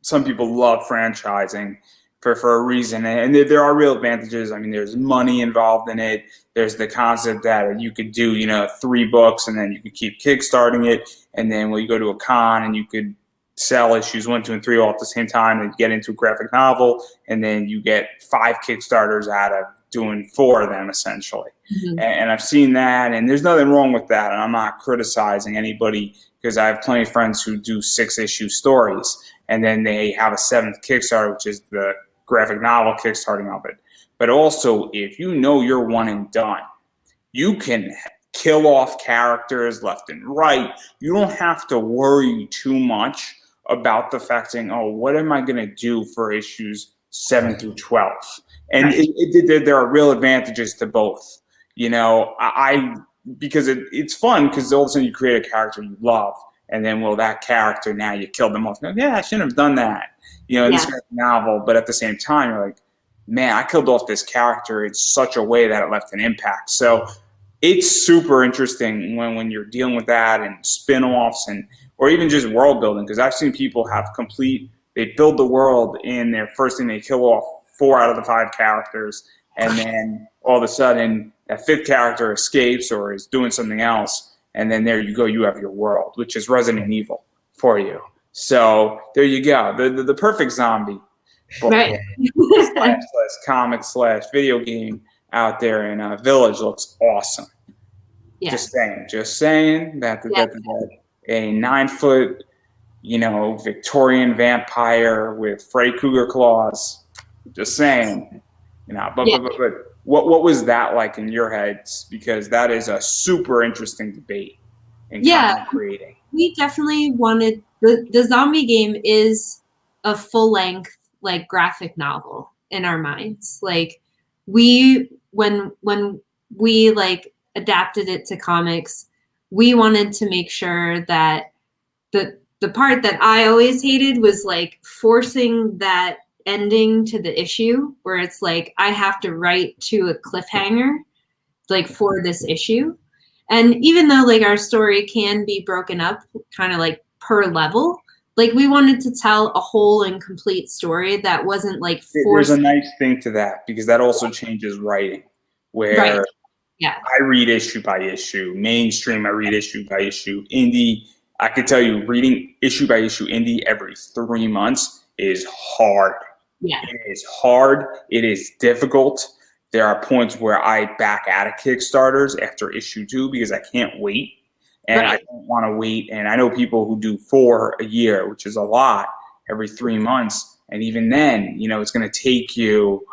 some people love franchising for a reason, and there are real advantages. I mean, there's money involved in it. There's the concept that you could do, 3 books, and then you could keep kickstarting it, and then you go to a con and you could sell issues 1, 2, and 3 all at the same time, and get into a graphic novel, and then you get 5 kickstarters out of doing 4 of them, essentially. Mhm. And I've seen that, and there's nothing wrong with that. And I'm not criticizing anybody, because I have plenty of friends who do 6-issue stories, and then they have a 7th Kickstarter, which is the graphic novel kickstarting of it. But also, if you're one and done, you can kill off characters left and right. You don't have to worry too much about the fact saying, oh, what am I going to do for issues 7 through 12? And Right. there are real advantages to both. Because it's fun, because all of a sudden you create a character you love, and then, that character, now you killed them off. Yeah, I shouldn't have done that, in this novel. But at the same time, you're like, man, I killed off this character in such a way that it left an impact. So it's super interesting when you're dealing with that, and spin-offs, or even just world building, because I've seen people they build the world in their first thing, they kill off 4 out of the 5 characters, and then all of a sudden that 5th character escapes or is doing something else, and then there you go, you have your world, which is Resident Evil for you. So there you go, the perfect zombie book, Right. slash comic slash video game out there in Village looks awesome. Yeah. Just saying that a 9-foot, Victorian vampire with Freddy Krueger claws. Just saying, but what was that like in your heads? Because that is a super interesting debate in content creating. We definitely wanted the zombie game is a full-length, like, graphic novel in our minds. Like, when we, like, adapted it to comics, we wanted to make sure that the part that I always hated was, like, forcing that ending to the issue where it's like I have to write to a cliffhanger, like, for this issue. And even though, like, our story can be broken up kind of, like, per level, like, we wanted to tell a whole and complete story that wasn't, like, forced. There's a nice thing to that, because that also changes writing, where I read issue by issue. Mainstream, I read issue by issue. Indie, I can tell you, reading issue by issue indie every 3 months is hard. Yeah. It is hard. It is difficult. There are points where I back out of Kickstarters after issue 2 because I can't wait. And I don't want to wait. And I know people who do 4 a year, which is a lot, every 3 months. And even then, it's going to take you,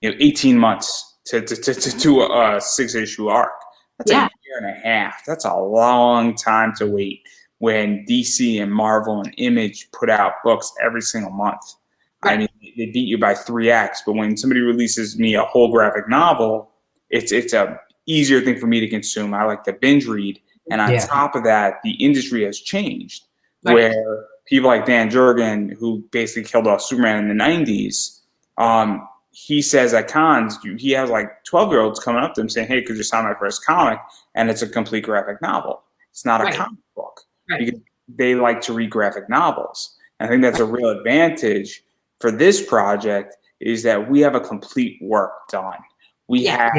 18 months to do a 6-issue arc. That's a year and a half. That's a long time to wait when DC and Marvel and Image put out books every single month. I mean, they beat you by 3x. But when somebody releases me a whole graphic novel, it's a easier thing for me to consume. I like to binge read. And on top of that, the industry has changed, where people like Dan Jurgen, who basically killed off Superman in the 90s, he says at cons, he has like 12-year-olds coming up to him saying, hey, could you sign my first comic? And it's a complete graphic novel. It's not a comic book. Because they like to read graphic novels. And I think that's a real advantage for this project, is that we have a complete work done. We have,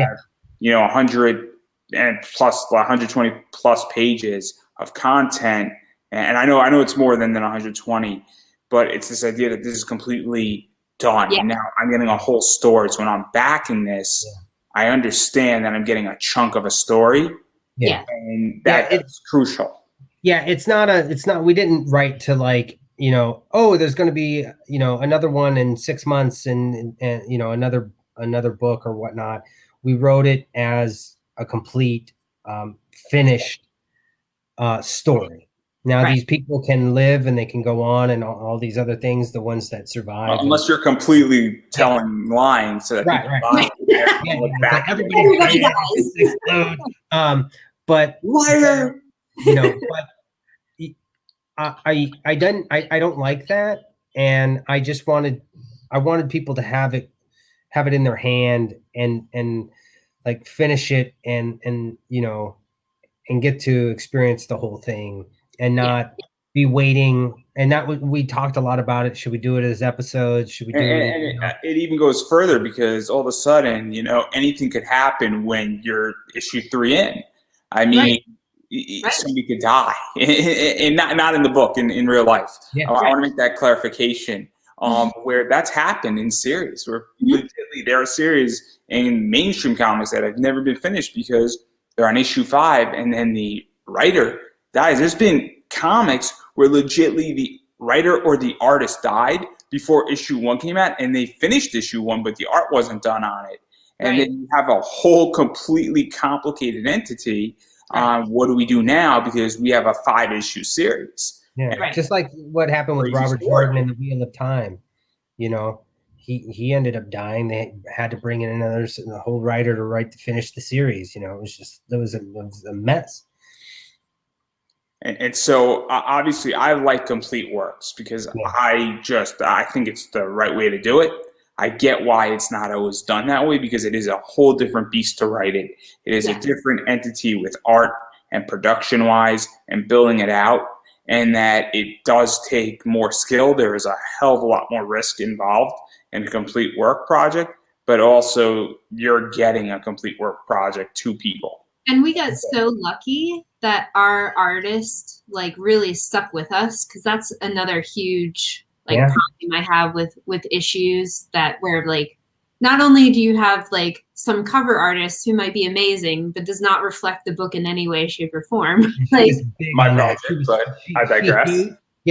100 and plus 120 plus pages of content. And I know it's more than 120, but it's this idea that this is completely done. And now I'm getting a whole story. So when I'm backing this, I understand that I'm getting a chunk of a story. And that's crucial. Yeah, it's not, we didn't write to like, oh, there's going to be, another one in 6 months and another book or whatnot. We wrote it as a complete, finished story. Now these people can live and they can go on and all these other things, the ones that survive. Unless you're completely telling lying so that people like everybody dies. But liar. But I don't like that, and I wanted people to have it in their hand and like finish it and get to experience the whole thing and not be waiting. And that we talked a lot about it. Should we do it as episodes? Should we do it? It even goes further, because all of a sudden, anything could happen when you're issue 3 in. I mean, somebody could die, and not in the book, in real life. I want to make that clarification. Where that's happened in series, where legitimately there are series in mainstream comics that have never been finished because they're on issue 5 and then the writer dies. There's been comics where legitimately the writer or the artist died before issue 1 came out, and they finished issue 1, but the art wasn't done on it. And then you have a whole completely complicated entity on what do we do now, because we have a 5-issue series. Just like what happened with Robert Jordan in the Wheel of Time. He ended up dying. They had to bring in a whole writer to finish the series. It was a mess. And so obviously I like complete works, because I think it's the right way to do it. I get why it's not always done that way, because it is a whole different beast to write it. It is a different entity with art and production wise and building it out, and that it does take more skill. There is a hell of a lot more risk involved in a complete work project, but also you're getting a complete work project to people. And we got so lucky that our artist really stuck with us, because that's another huge problem I have with issues, that where not only do you have some cover artists who might be amazing but does not reflect the book in any way, shape, or form. My project, but I digress.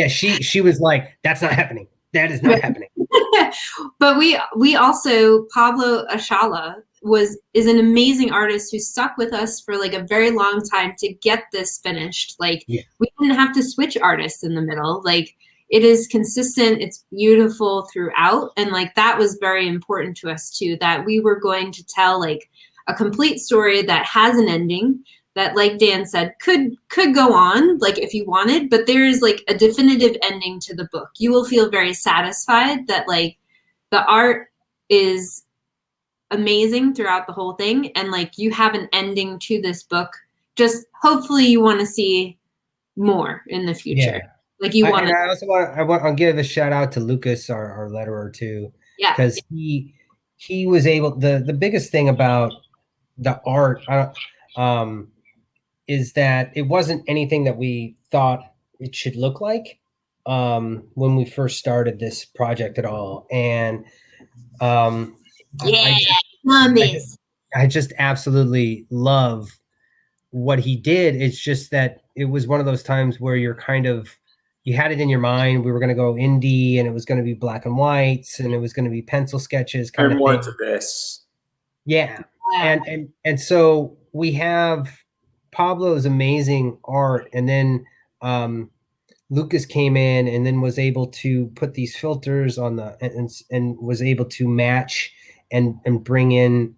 She was like, that's not happening. That is not happening. But we also, Pablo Ashala is an amazing artist who stuck with us for a very long time to get this finished. We didn't have to switch artists in the middle. It is consistent, it's beautiful throughout, and that was very important to us too, that we were going to tell a complete story that has an ending that, like Dan said, could go on if you wanted, but there is a definitive ending to the book. You will feel very satisfied that the art is amazing throughout the whole thing, and you have an ending to this book. Just hopefully you want to see more in the future. I want to give a shout out to Lucas, our letterer too, because he was able. The biggest thing about the art is that it wasn't anything that we thought it should look like when we first started this project at all, and I just absolutely love what he did. It's just that it was one of those times where you had it in your mind. We were going to go indie, and it was going to be black and whites, and it was going to be pencil sketches kind of thing. To this. Yeah. And so we have Pablo's amazing art, and then Lucas came in and then was able to put these filters on the and was able to match and bring in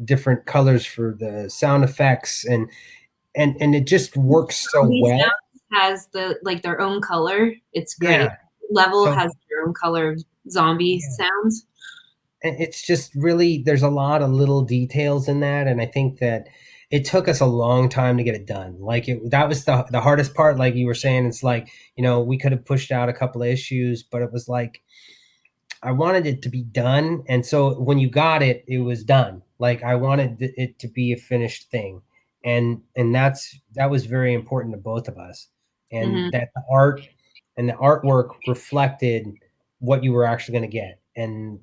different colors for the sound effects and it just works so These well. has their own color. It's great. Yeah. Level So has their own color of zombie sounds. and it's just really there's a lot of little details in that, and I think that it took us a long time to get it done. Like that was the hardest part. Like you were saying, it's like, we could have pushed out a couple of issues, but it was like I wanted it to be done, and so when you got it, it was done. Like I wanted it to be a finished thing, and that was very important to both of us, and that the art and the artwork reflected what you were actually going to get, and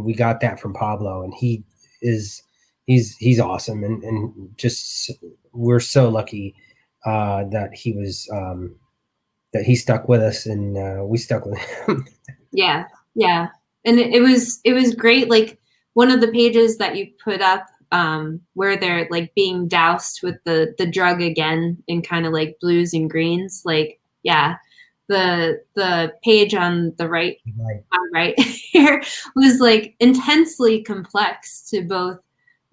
we got that from Pablo, and he's awesome, and just we're so lucky that he stuck with us, and we stuck with him. Yeah, yeah, and it was great. Like one of the pages that you put up, where they're like being doused with the drug again in kind of like blues and greens. Like, yeah, the page on the right, here was like intensely complex to both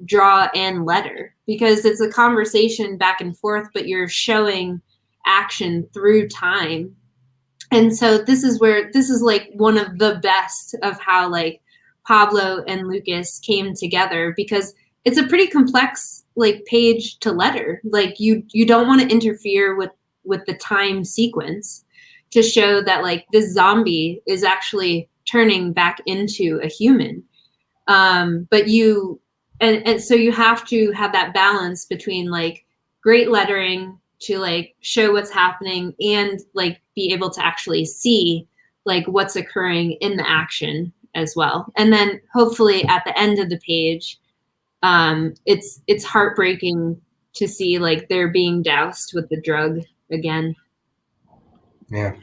draw and letter, because it's a conversation back and forth, but you're showing action through time. And so this is like one of the best of how like Pablo and Lucas came together, because it's a pretty complex like page to letter. Like you don't want to interfere with the time sequence to show that like this zombie is actually turning back into a human. But and so you have to have that balance between like great lettering to like show what's happening and like be able to actually see like what's occurring in the action as well. And then hopefully at the end of the page, it's heartbreaking to see like they're being doused with the drug again. Yeah.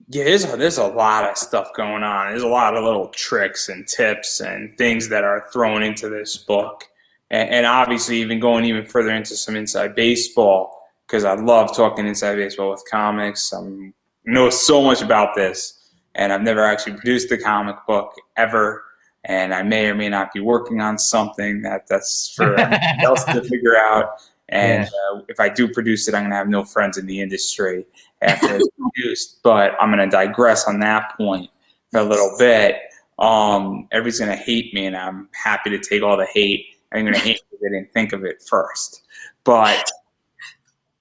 Yeah, there's a lot of stuff going on. There's a lot of little tricks and tips and things that are thrown into this book. And obviously even going even further into some inside baseball, because I love talking inside baseball with comics. I know so much about this, and I've never actually produced a comic book ever. And I may or may not be working on something that's for everyone else to figure out. And if I do produce it, I'm going to have no friends in the industry after it's produced. But I'm going to digress on that point for a little bit. Everybody's going to hate me, and I'm happy to take all the hate. I'm going to hate because I didn't think of it first. But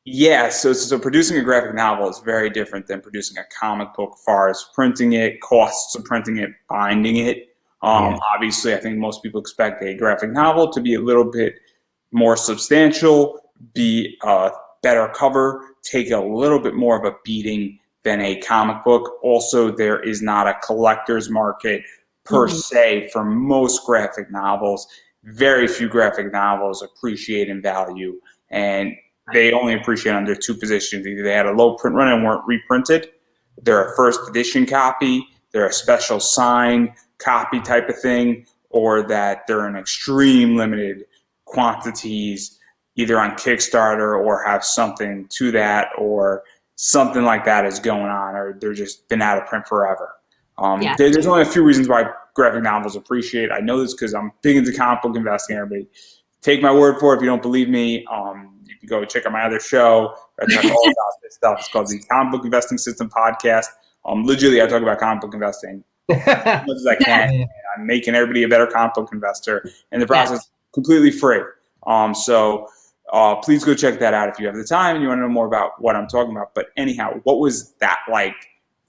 yeah, so producing a graphic novel is very different than producing a comic book as far as printing it, costs of printing it, binding it. Obviously, I think most people expect a graphic novel to be a little bit more substantial, be a better cover, take a little bit more of a beating than a comic book. Also, there is not a collector's market per se for most graphic novels. Very few graphic novels appreciate in value, and they only appreciate under two positions. Either they had a low print run and weren't reprinted, they're a first edition copy, they're a special signed copy type of thing, or that they're in extreme limited quantities either on Kickstarter or have something to that, or something like that is going on, or they're just been out of print forever. There's only a few reasons why graphic novels appreciate. I know this because I'm big into comic book investing. Everybody take my word for it. If you don't believe me, you can go check out my other show. I talk all about this stuff. It's called the Comic Book Investing System Podcast. Literally, I talk about comic book investing as much as I can. I'm making everybody a better comic book investor, and the process is completely free. So please go check that out if you have the time and you want to know more about what I'm talking about. But anyhow, what was that like,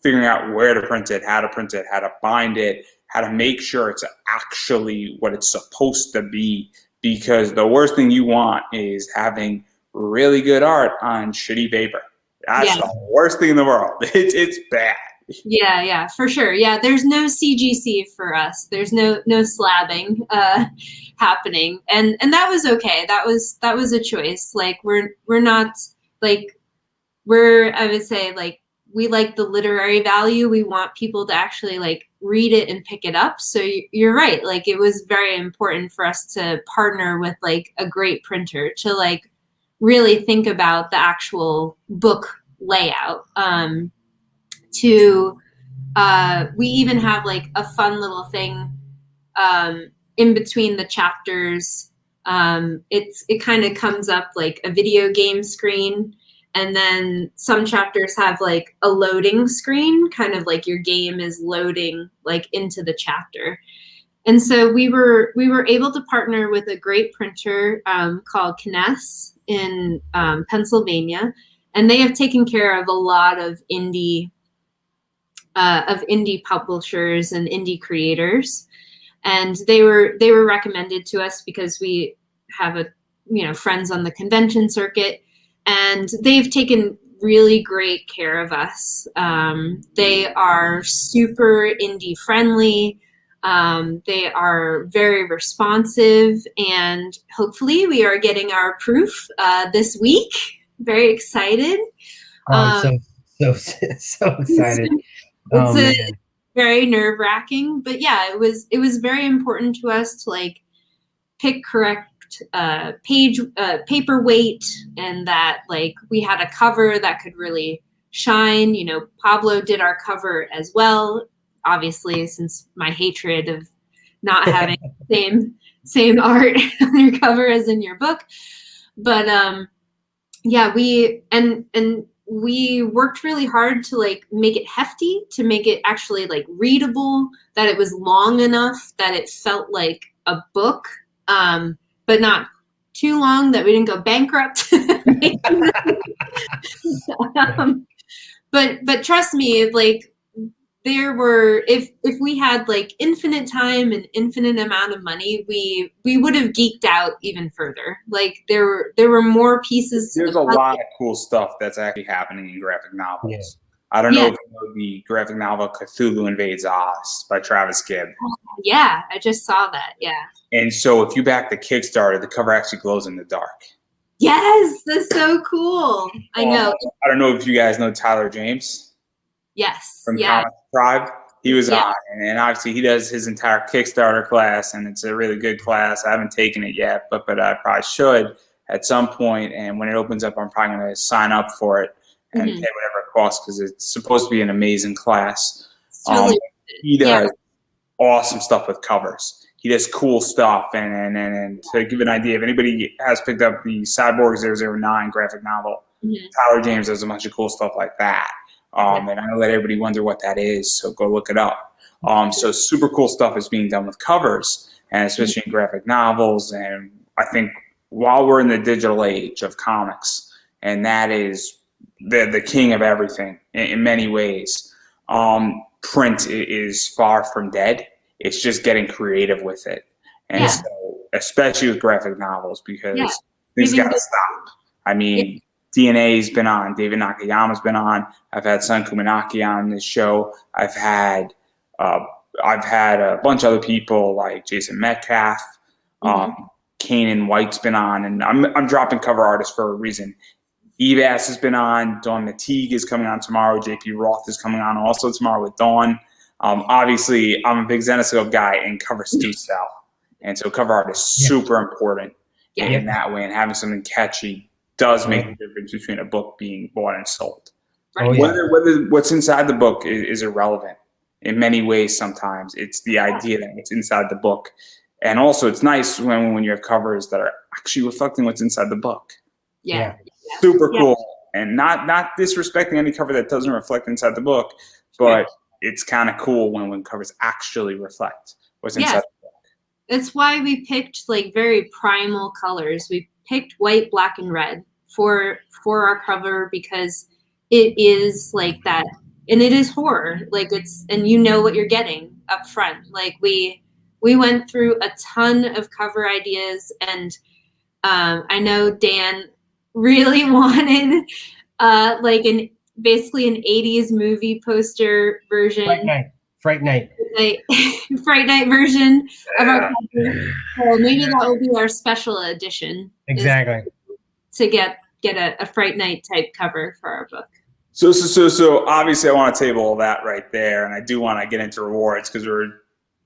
figuring out where to print it, how to bind it, how to make sure it's actually what it's supposed to be? Because the worst thing you want is having really good art on shitty paper. That's the worst thing in the world. It's bad. Yeah, for sure. Yeah, there's no CGC for us. There's no slabbing happening, and that was okay. That was a choice. Like we're not like I would say like we like the literary value. We want people to actually like read it and pick it up. So you're right. Like it was very important for us to partner with like a great printer to like really think about the actual book layout. We even have like a fun little thing in between the chapters. It kind of comes up like a video game screen, and then some chapters have like a loading screen, kind of like your game is loading like into the chapter. And so we were able to partner with a great printer called McGuiness in Pennsylvania, and they have taken care of a lot of indie publishers and indie creators. And they were recommended to us because we have friends on the convention circuit, and they've taken really great care of us. They are super indie friendly. They are very responsive, and hopefully we are getting our proof this week. Very excited. I'm so excited. It's very nerve-wracking, but yeah, it was very important to us to like pick correct paper weight, and that like we had a cover that could really shine. Pablo did our cover as well, obviously, since my hatred of not having same art on your cover as in your book. But yeah, we worked really hard to like make it hefty, to make it actually like readable, that it was long enough that it felt like a book, but not too long that we didn't go bankrupt. But trust me, like if we had like infinite time and infinite amount of money, we would have geeked out even further. Like there were more pieces. There's a lot of cool stuff that's actually happening in graphic novels. Yeah. I don't know if you know the graphic novel Cthulhu Invades Oz by Travis Gibb. Yeah, I just saw that. Yeah. And so if you back the Kickstarter, the cover actually glows in the dark. Yes, that's so cool. I know. I don't know if you guys know Tyler James. Yes. From Comic Tribe. He was on, and obviously he does his entire Kickstarter class, and it's a really good class. I haven't taken it yet, but I probably should at some point. And when it opens up, I'm probably going to sign up for it and pay whatever it costs, because it's supposed to be an amazing class. Totally. He does awesome stuff with covers. He does cool stuff, and to give an idea, if anybody has picked up the Cyborg 009 graphic novel, Tyler James does a bunch of cool stuff like that. And I let everybody wonder what that is, so go look it up. So super cool stuff is being done with covers, and especially in graphic novels. And I think while we're in the digital age of comics, and that is the king of everything in many ways, print is far from dead. It's just getting creative with it. And so, especially with graphic novels, because things got to stop. I mean, DNA's been on, David Nakayama's been on. I've had Sun Kumanaki on this show. I've had a bunch of other people like Jason Metcalf, Kanan White's been on, and I'm dropping cover artists for a reason. Eve Ass has been on. Dawn Nateague is coming on tomorrow. JP Roth is coming on also tomorrow with Dawn. Obviously, I'm a big Zenoscope guy, and covers do sell. And so cover art is super important in that way, and having something catchy does make the difference between a book being bought and sold. Right. Whether what's inside the book is irrelevant in many ways sometimes. It's the idea that what's inside the book. And also it's nice when you have covers that are actually reflecting what's inside the book. Yeah. Super cool. And not disrespecting any cover that doesn't reflect inside the book, but it's kind of cool when covers actually reflect what's inside the book. That's why we picked like very primal colors. We picked white, black, and red for our cover, because it is like that, and it is horror. Like and you know what you're getting up front. Like we went through a ton of cover ideas, and I know Dan really wanted basically an 80s movie poster version. Fright Night version of our cover. So maybe that will be our special edition. Exactly. To get a Fright Night type cover for our book. So obviously I want to table all that right there, and I do want to get into rewards, because we're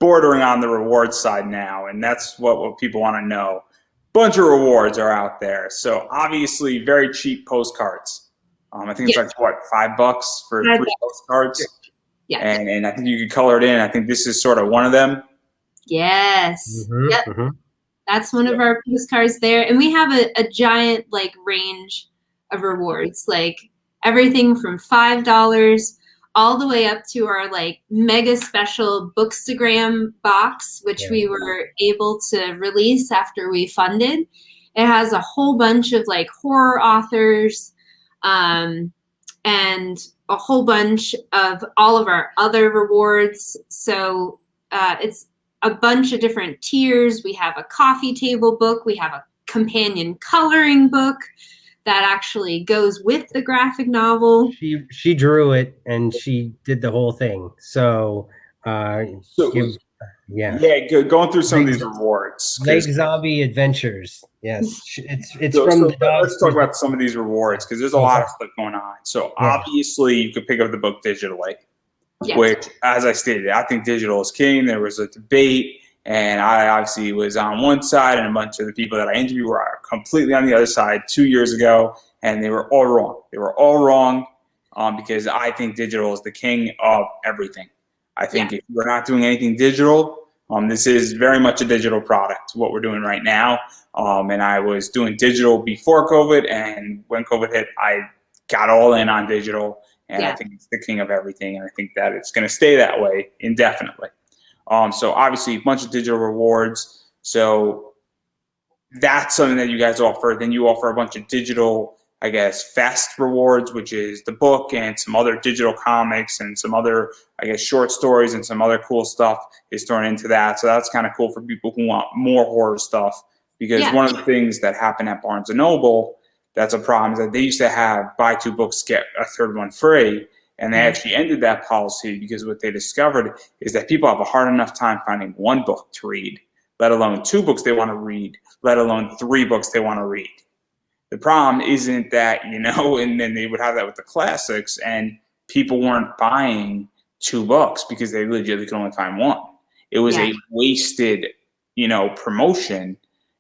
bordering on the rewards side now, and that's what people want to know. Bunch of rewards are out there. So obviously very cheap postcards I think it's like what, $5 for 3 postcards. Yeah. And I think you could color it in. I think this is sort of one of them. Yes. Yep. That's one of our postcards there. And we have a giant like range of rewards, like everything from $5 all the way up to our like mega special Bookstagram box, which we were able to release after we funded. It has a whole bunch of like horror authors, and a whole bunch of all of our other rewards. So it's a bunch of different tiers. We have a coffee table book. We have a companion coloring book that actually goes with the graphic novel. She drew it and she did the whole thing. So, going through some of these rewards. Lake Zombie Adventures. Yes, it's so from the dog. Let's talk about some of these rewards because there's a lot of stuff going on. So obviously you could pick up the book digitally, which, as I stated, I think digital is king. There was a debate, and I obviously was on one side, and a bunch of the people that I interviewed were completely on the other side 2 years ago, and they were all wrong. They were all wrong because I think digital is the king of everything. I think if we're not doing anything digital, this is very much a digital product, what we're doing right now. And I was doing digital before COVID, and when COVID hit, I got all in on digital, and I think it's the king of everything, and I think that it's going to stay that way indefinitely. So obviously a bunch of digital rewards. So that's something that you guys offer. Then you offer a bunch of digital, I guess, fast rewards, which is the book and some other digital comics and some other, I guess, short stories and some other cool stuff is thrown into that. So that's kind of cool for people who want more horror stuff, because one of the things that happened at Barnes & Noble that's a problem is that they used to have buy 2 books, get a 3rd one free. And they actually ended that policy because what they discovered is that people have a hard enough time finding 1 book to read, let alone 2 books they want to read, let alone 3 books they want to read. The problem isn't that, and then they would have that with the classics, and people weren't buying 2 books because they legitimately could only find 1. It was a wasted, promotion.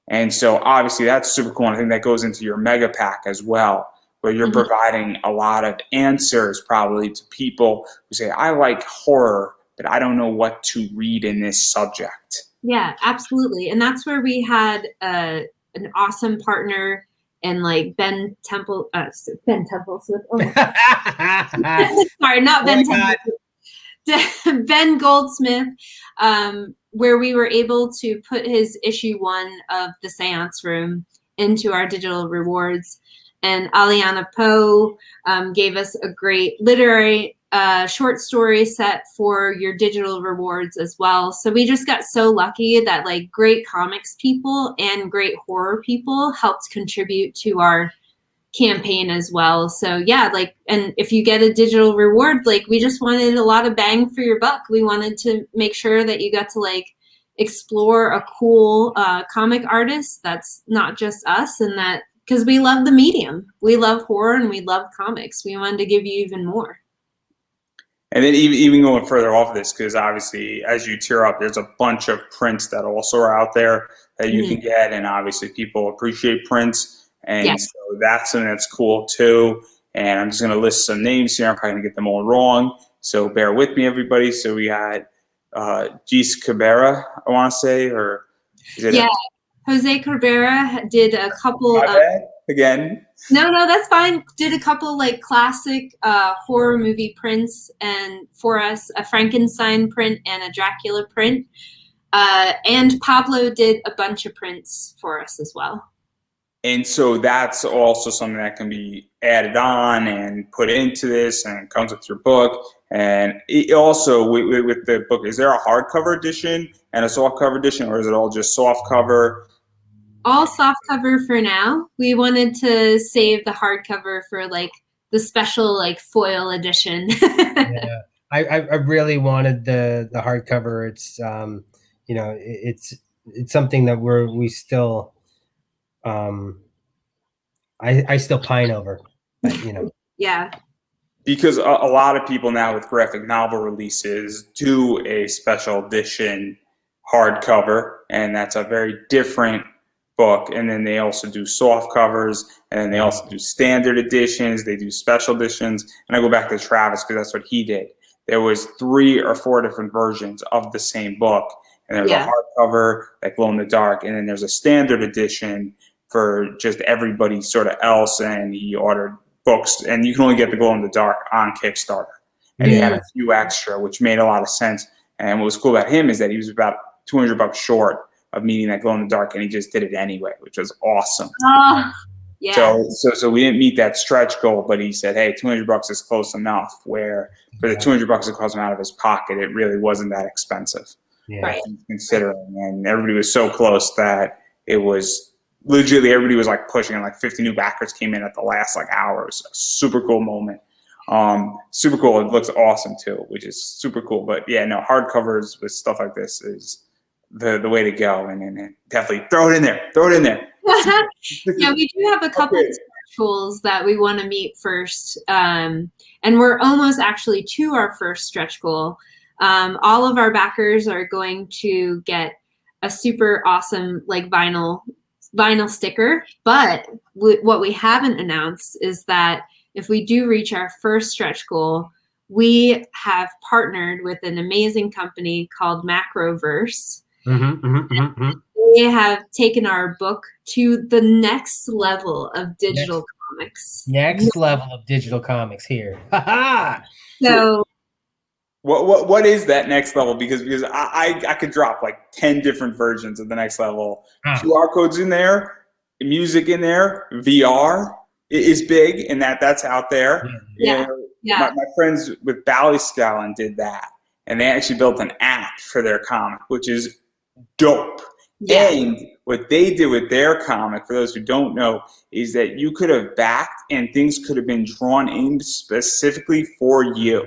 And so obviously that's super cool. And I think that goes into your mega pack as well, where you're providing a lot of answers probably to people who say, I like horror, but I don't know what to read in this subject. Yeah, absolutely. And that's where we had an awesome partner and like Ben Temple Swift. Sorry, not Ben Temple. Ben Goldsmith, where we were able to put his issue 1 of The Seance Room into our digital rewards. And Aliana Poe gave us a great literary short story set for your digital rewards as well. So we just got so lucky that like great comics people and great horror people helped contribute to our campaign as well. So yeah, like, and if you get a digital reward, like we just wanted a lot of bang for your buck. We wanted to make sure that you got to like explore a cool comic artist that's not just us, and that because we love the medium. We love horror and we love comics. We wanted to give you even more. And then even going further off of this, because obviously as you tier up, there's a bunch of prints that also are out there that you can get. And obviously people appreciate prints. And so that's something that's cool too. And I'm just going to list some names here. I'm probably going to get them all wrong. So bear with me, everybody. So we got Gis Cabrera, I want to say, or is it Jose Cabrera did a couple of again. No, that's fine. Did a couple like classic horror movie prints, and for us a Frankenstein print and a Dracula print. And Pablo did a bunch of prints for us as well. And so that's also something that can be added on and put into this, and it comes with your book. And it also with the book, is there a hardcover edition and a soft cover edition, or is it all just soft cover? All soft cover for now. We wanted to save the hardcover for like the special like foil edition. Yeah, I really wanted the hardcover. It's it's something that we still I still pine over, but Yeah. Because a lot of people now with graphic novel releases do a special edition hardcover, and that's a very different book, and then they also do soft covers, and then they also do standard editions, they do special editions, and I go back to Travis because that's what he did. There was 3 or 4 different versions of the same book, and there's a hardcover, like glow in the dark, and then there's a standard edition for just everybody sort of else, and he ordered books, and you can only get the glow in the dark on Kickstarter, and he had a few extra, which made a lot of sense. And what was cool about him is that he was about $200 short of meeting that glow in the dark, and he just did it anyway, which was awesome. Yeah. So we didn't meet that stretch goal, but he said, hey, $200 is close enough, where for the $200 it cost him out of his pocket, it really wasn't that expensive. Right. Considering, and everybody was so close that it was legitimately, everybody was like pushing, and like 50 new backers came in at the last like hour. It was a super cool moment. Super cool. It looks awesome too, which is super cool. But yeah, no, hardcovers with stuff like this is the way to go, and definitely throw it in there. Throw it in there. Yeah, we do have a couple of goals that we want to meet first, and we're almost actually to our first stretch goal. All of our backers are going to get a super awesome like vinyl sticker, but what we haven't announced is that if we do reach our first stretch goal, we have partnered with an amazing company called Macroverse. They have taken our book to the next level of digital comics. Next level of digital comics here. So what is that next level? Because I could drop like 10 different versions of the next level. QR codes in there, music in there, VR is big, and that's out there. Yeah. My friends with Ballyscallon did that, and they actually built an app for their comic, which is dope. Yeah. And what they did with their comic, for those who don't know, is that you could have backed and things could have been drawn in specifically for you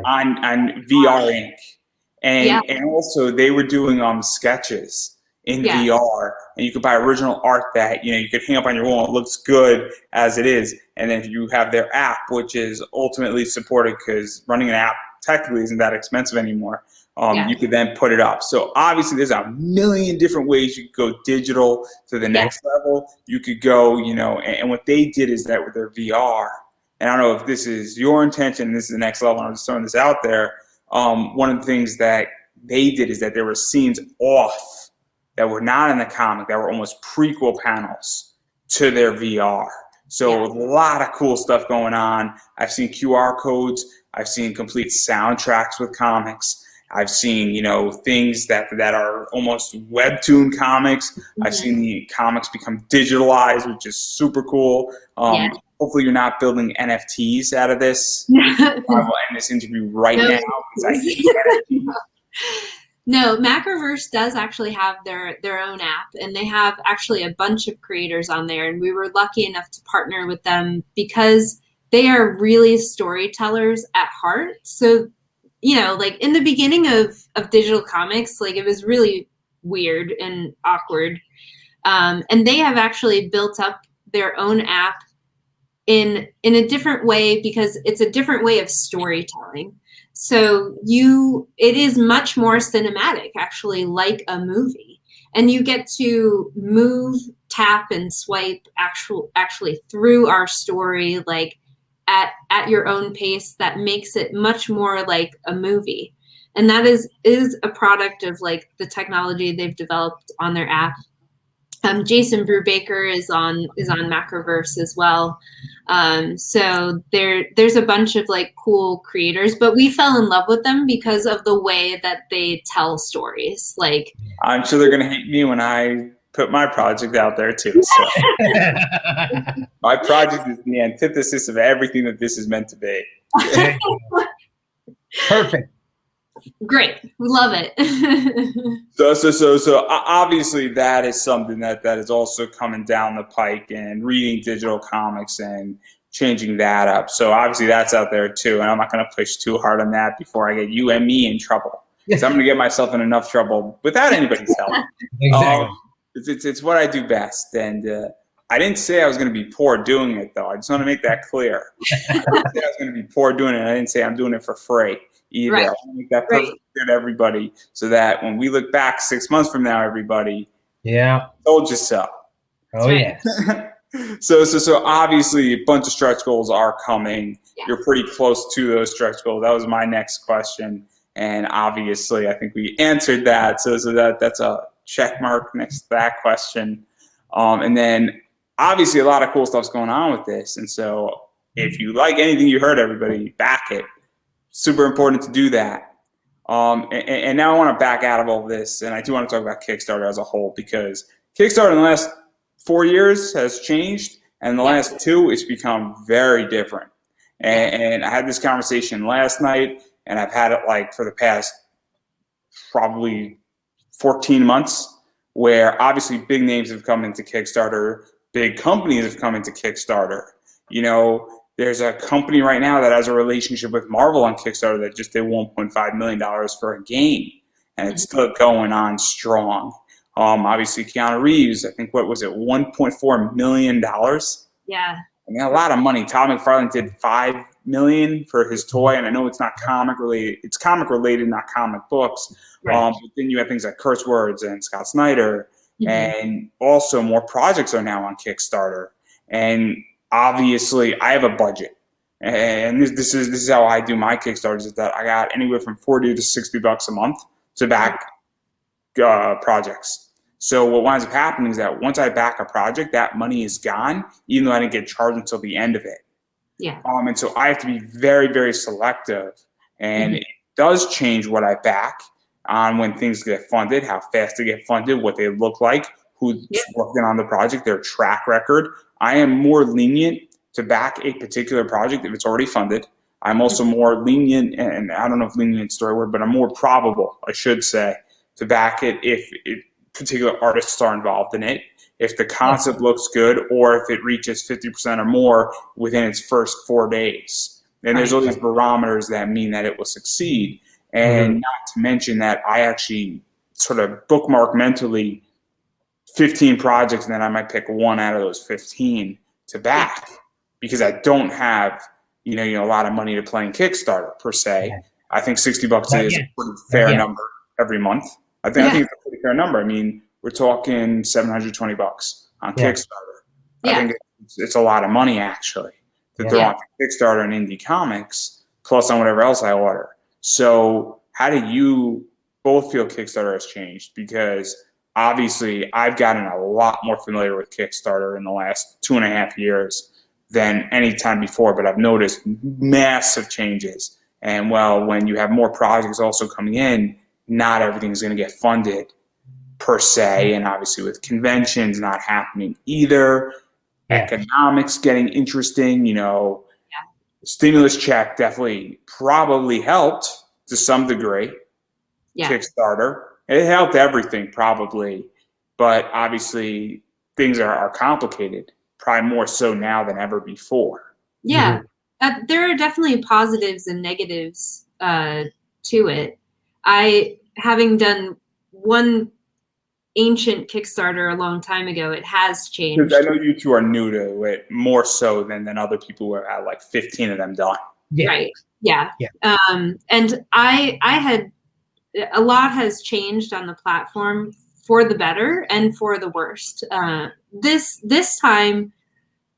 on VR Inc. And also they were doing sketches in VR, and you could buy original art that you could hang up on your wall. It looks good as it is. And then you have their app, which is ultimately supported because running an app technically isn't that expensive anymore. You could then put it up. So obviously there's a million different ways you could go digital to the next level. You could go, and what they did is that with their VR, and I don't know if this is your intention, this is the next level, I'm just throwing this out there. One of the things that they did is that there were scenes off that were not in the comic, that were almost prequel panels to their VR. So a lot of cool stuff going on. I've seen QR codes. I've seen complete soundtracks with comics. I've seen, things that are almost webtoon comics. I've seen the comics become digitalized, which is super cool. Hopefully you're not building NFTs out of this. I will end this interview right now because I hate NFTs. No, Macroverse does actually have their own app, and they have actually a bunch of creators on there, and we were lucky enough to partner with them because they are really storytellers at heart. So like in the beginning of digital comics, like it was really weird and awkward. And they have actually built up their own app in a different way because it's a different way of storytelling. So it is much more cinematic, actually, like a movie. And you get to move, tap, and swipe actually through our story, like at your own pace. That makes it much more like a movie. And that is a product of like the technology they've developed on their app. Jason Brubaker is on Macroverse as well. So there's a bunch of like cool creators, but we fell in love with them because of the way that they tell stories. Like, I'm sure they're gonna hate me when I put my project out there too. So. My project is the antithesis of everything that this is meant to be. Perfect. Great, we love it. So obviously that is something that is also coming down the pike, and reading digital comics and changing that up. So obviously that's out there too, and I'm not going to push too hard on that before I get you and me in trouble. Because I'm going to get myself in enough trouble without anybody's help. Exactly. It's what I do best, and I didn't say I was going to be poor doing it, though. I just want to make that clear. I didn't say I was going to be poor doing it. I didn't say I'm doing it for free either. Right. I want to make that perfectly clear to everybody, so that when we look back 6 months from now, everybody, Yeah. Told you so. Oh, yes. So obviously a bunch of stretch goals are coming. Yeah. You're pretty close to those stretch goals. That was my next question, and obviously I think we answered that. So that's a check mark next to that question. And then obviously a lot of cool stuff's going on with this. And so if you like anything you heard, everybody back it. Super important to do that. And now I want to back out of all this, and I do want to talk about Kickstarter as a whole, because Kickstarter in the last 4 years has changed, and in the last 2, it's become very different. And I had this conversation last night, and I've had it like for the past probably 14 months, where obviously big names have come into Kickstarter, big companies have come into Kickstarter. You know, there's a company right now that has a relationship with Marvel on Kickstarter that just did $1.5 million for a game, and it's still going on strong. Obviously, Keanu Reeves, I think, what was it, $1.4 million? Yeah. I mean, a lot of money. Todd McFarlane did $5 million for his toy, and I know it's not comic related. It's comic related, not comic books. Right. But then you have things like Curse Words and Scott Snyder, and also more projects are now on Kickstarter. And obviously, I have a budget, and this is how I do my Kickstarters. Is that I got anywhere from $40 to $60 a month to back projects. So what winds up happening is that once I back a project, that money is gone, even though I didn't get charged until the end of it. Yeah. And so I have to be very, very selective, and it does change what I back on when things get funded, how fast they get funded, what they look like, who's working on the project, their track record. I am more lenient to back a particular project if it's already funded. I'm also more lenient, and I don't know if lenient is the right word, but I'm more probable, I should say, to back it if particular artists are involved in it, if the concept looks good, or if it reaches 50% or more within its first 4 days. And there's all these barometers that mean that it will succeed. And not to mention that I actually sort of bookmark mentally 15 projects, and then I might pick one out of those 15 to back, because I don't have you know a lot of money to play in Kickstarter per se. I think $60 is a pretty fair number every month. I think it's a pretty fair number. I mean, we're talking $720 on Kickstarter. I think it's a lot of money actually to throw on Kickstarter and indie comics, plus on whatever else I order. So how do you both feel Kickstarter has changed? Because obviously I've gotten a lot more familiar with Kickstarter in the last 2.5 years than any time before, but I've noticed massive changes. And well, when you have more projects also coming in, not everything's going to get funded per se, and obviously with conventions not happening either, economics getting interesting, stimulus check definitely probably helped to some degree. Kickstarter, it helped everything probably, but obviously things are complicated, probably more so now than ever before. There are definitely positives and negatives to it. Having done one ancient Kickstarter a long time ago, it has changed. I know you two are new to it more so than other people who have had like 15 of them done. Right. Yeah. And I had, a lot has changed on the platform for the better and for the worst. This time,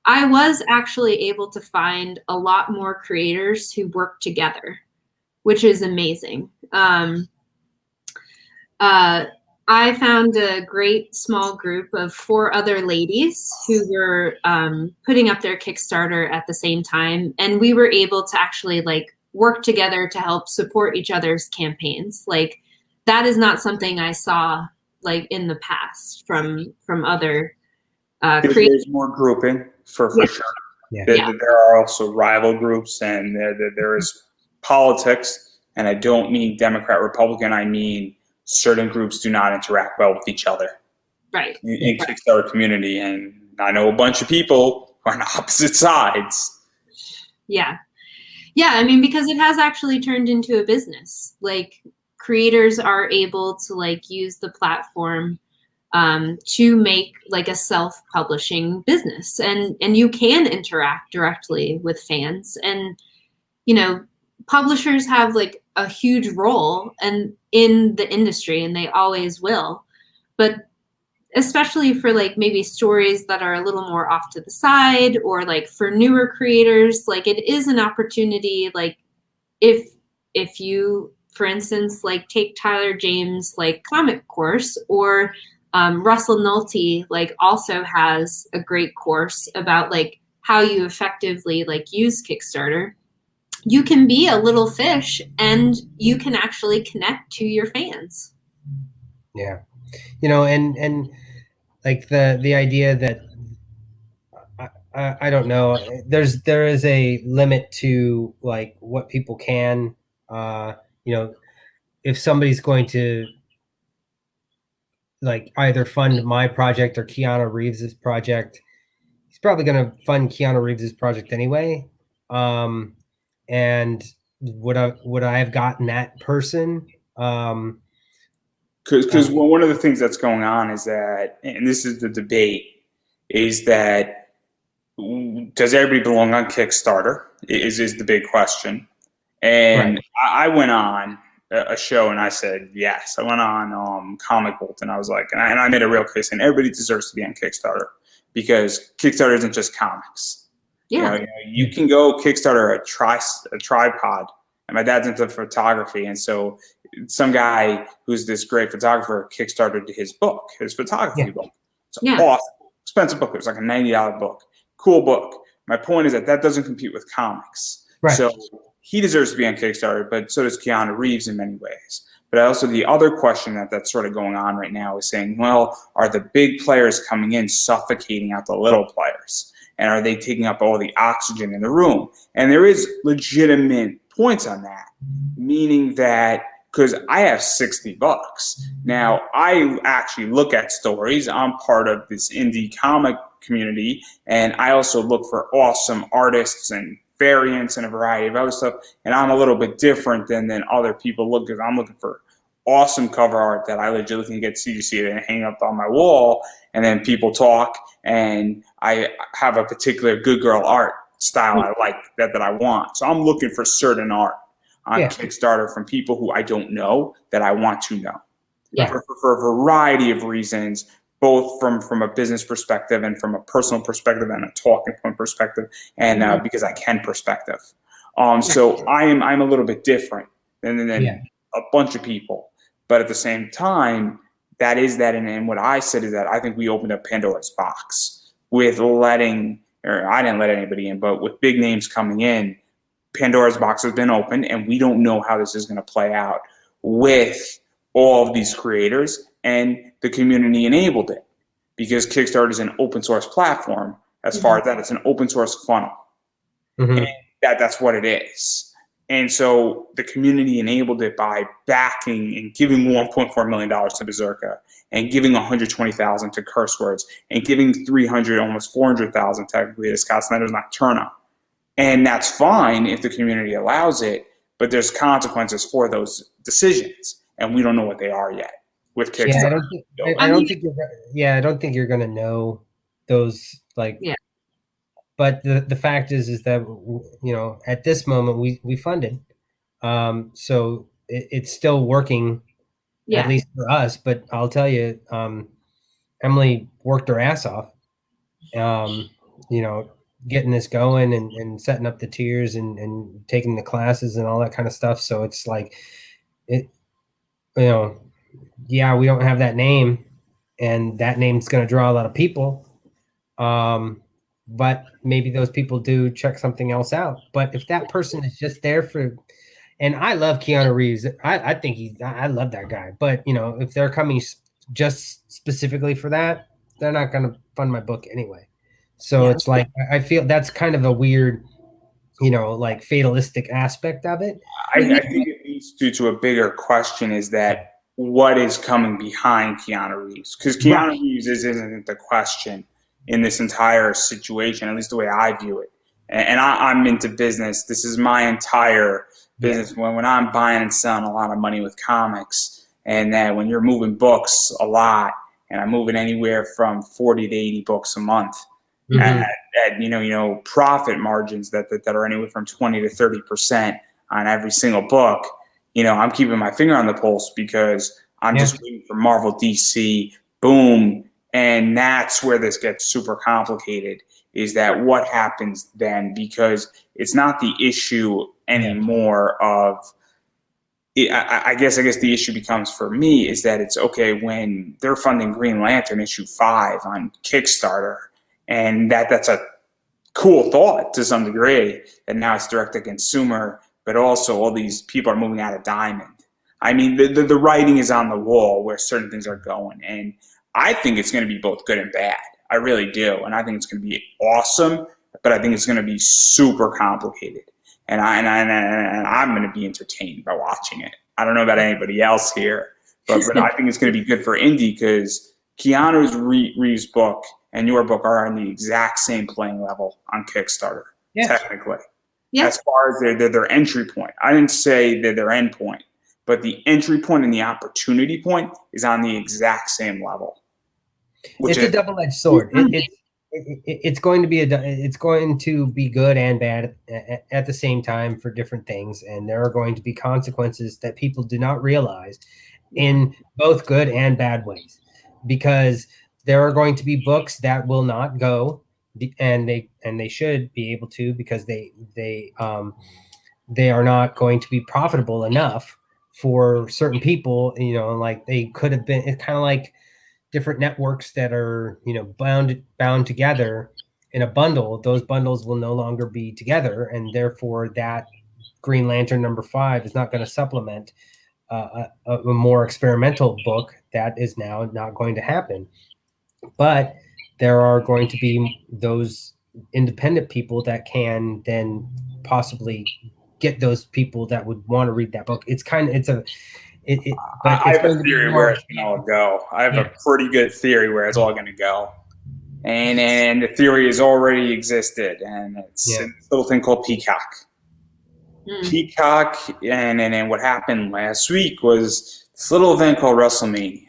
I was actually able to find a lot more creators who work together, which is amazing. I found a great small group of 4 other ladies who were putting up their Kickstarter at the same time, and we were able to actually work together to help support each other's campaigns. That is not something I saw in the past from other creators. There's more grouping for sure. There are also rival groups, and there is politics, and I don't mean Democrat, Republican, I mean certain groups do not interact well with each other in Kickstarter community, and I know a bunch of people who are on opposite sides. I mean, because it has actually turned into a business. Creators are able to use the platform to make a self-publishing business, and you can interact directly with fans, and publishers have a huge role in the industry, and they always will. But especially for like maybe stories that are a little more off to the side, or like for newer creators, like it is an opportunity. Like if you, for instance, like take Tyler James like comic course, or Russell Nolte like also has a great course about like how you effectively like use Kickstarter. You can be a little fish and you can actually connect to your fans. Yeah. And like the idea that I don't know, there is a limit to like what people can, you know, if somebody's going to like either fund my project or Keanu Reeves's project, he's probably going to fund Keanu Reeves's project anyway. And would I have gotten that person? Because one of the things that's going on is that, and this is the debate, is that does everybody belong on Kickstarter? Is the big question. And Right. I went on a show and I said yes. I went on Comic Bolt and I was like, and I made a real case, and everybody deserves to be on Kickstarter because Kickstarter isn't just comics. Yeah. You can go Kickstarter a tripod. And my dad's into photography, and so some guy who's this great photographer kickstarted his book, his photography book. It's awesome, expensive book. It was like a $90 book. Cool book. My point is that doesn't compete with comics. Right. So he deserves to be on Kickstarter, but so does Keanu Reeves in many ways. But also the other question that's sort of going on right now is saying, well, are the big players coming in suffocating out the little players? And are they taking up all the oxygen in the room? And there is legitimate points on that, meaning that because I have $60. Now, I actually look at stories. I'm part of this indie comic community, and I also look for awesome artists and variants and a variety of other stuff. And I'm a little bit different than other people look, because I'm looking for awesome cover art that I legitimately can get CGC and hang up on my wall, and then people talk, and I have a particular good girl art style I like that I want. So I'm looking for certain art on Kickstarter from people who I don't know that I want to know. For a variety of reasons, both from a business perspective and from a personal perspective and a talking point perspective, and because I can perspective. So I'm a little bit different than a bunch of people. But at the same time, that is that. And what I said is that I think we opened up Pandora's box with letting, or I didn't let anybody in, but with big names coming in, Pandora's box has been opened, and we don't know how this is going to play out with all of these creators, and the community enabled it because Kickstarter is an open source platform. As far as that, it's an open source funnel. And that's what it is. And so the community enabled it by backing and giving $1.4 million to Berserker, and giving $120,000 to Curse Words, and giving $300,000, almost $400,000 technically to Scott Snyder's Nocturna. And that's fine if the community allows it, but there's consequences for those decisions, and we don't know what they are yet with Kickstarter. I don't think you're going to know those, like. Yeah. But the fact is that, at this moment we funded, so it's still working, at least for us. But I'll tell you, Emily worked her ass off, getting this going and setting up the tiers and taking the classes and all that kind of stuff. So it's like, we don't have that name, and that name's going to draw a lot of people. But maybe those people do check something else out. But if that person is just there for, and I love Keanu Reeves, I think I love that guy. But if they're coming just specifically for that, they're not going to fund my book anyway. So it's like, I feel that's kind of a weird, like fatalistic aspect of it. I think it leads to a bigger question, is that what is coming behind Keanu Reeves? Because Keanu Reeves isn't the question in this entire situation, at least the way I view it. And I'm into business. This is my entire business. When I'm buying and selling a lot of money with comics, and then when you're moving books a lot, and I'm moving anywhere from 40 to 80 books a month, at profit margins that are anywhere from 20 to 30% on every single book, I'm keeping my finger on the pulse, because I'm just waiting for Marvel, DC, boom, And that's where this gets super complicated, is that what happens then, because it's not the issue anymore of, I guess the issue becomes for me is that it's okay when they're funding Green Lantern issue 5 on Kickstarter, and that's a cool thought to some degree, and now it's direct to consumer, but also all these people are moving out of Diamond. I mean, the writing is on the wall where certain things are going, and I think it's going to be both good and bad. I really do, and I think it's going to be awesome, but I think it's going to be super complicated, and I'm going to be entertained by watching it. I don't know about anybody else here, but I think it's going to be good for indie, because Keanu Reeves' book and your book are on the exact same playing level on Kickstarter, technically. Yeah. As far as their entry point. I didn't say that their end point, but the entry point and the opportunity point is on the exact same level. It's a double-edged sword. It's going to be good and bad at the same time for different things, and there are going to be consequences that people do not realize in both good and bad ways, because there are going to be books that will not go, and they should be able to, because they are not going to be profitable enough for certain people. You know, like they could have been. It's kind of like different networks that are, you know, bound together in a bundle. Those bundles will no longer be together, and therefore that Green Lantern #5 is not going to supplement a more experimental book. That is now not going to happen. But there are going to be those independent people that can then possibly get those people that would want to read that book. I have a theory where it's going to all go. I have a pretty good theory where it's all going to go. And the theory has already existed, and it's a little thing called Peacock. Peacock, and what happened last week was this little event called WrestleMania.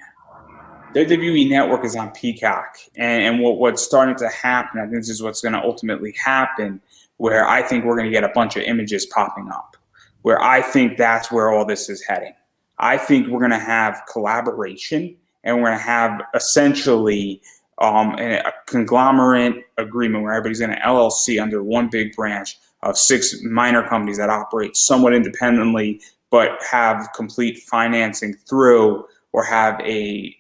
WWE Network is on Peacock, and what's starting to happen, I think this is what's going to ultimately happen, where I think we're going to get a bunch of images popping up, where I think that's where all this is heading. I think we're going to have collaboration, and we're going to have essentially a conglomerate agreement where everybody's going to LLC under one big branch of 6 minor companies that operate somewhat independently but have complete financing through, or have a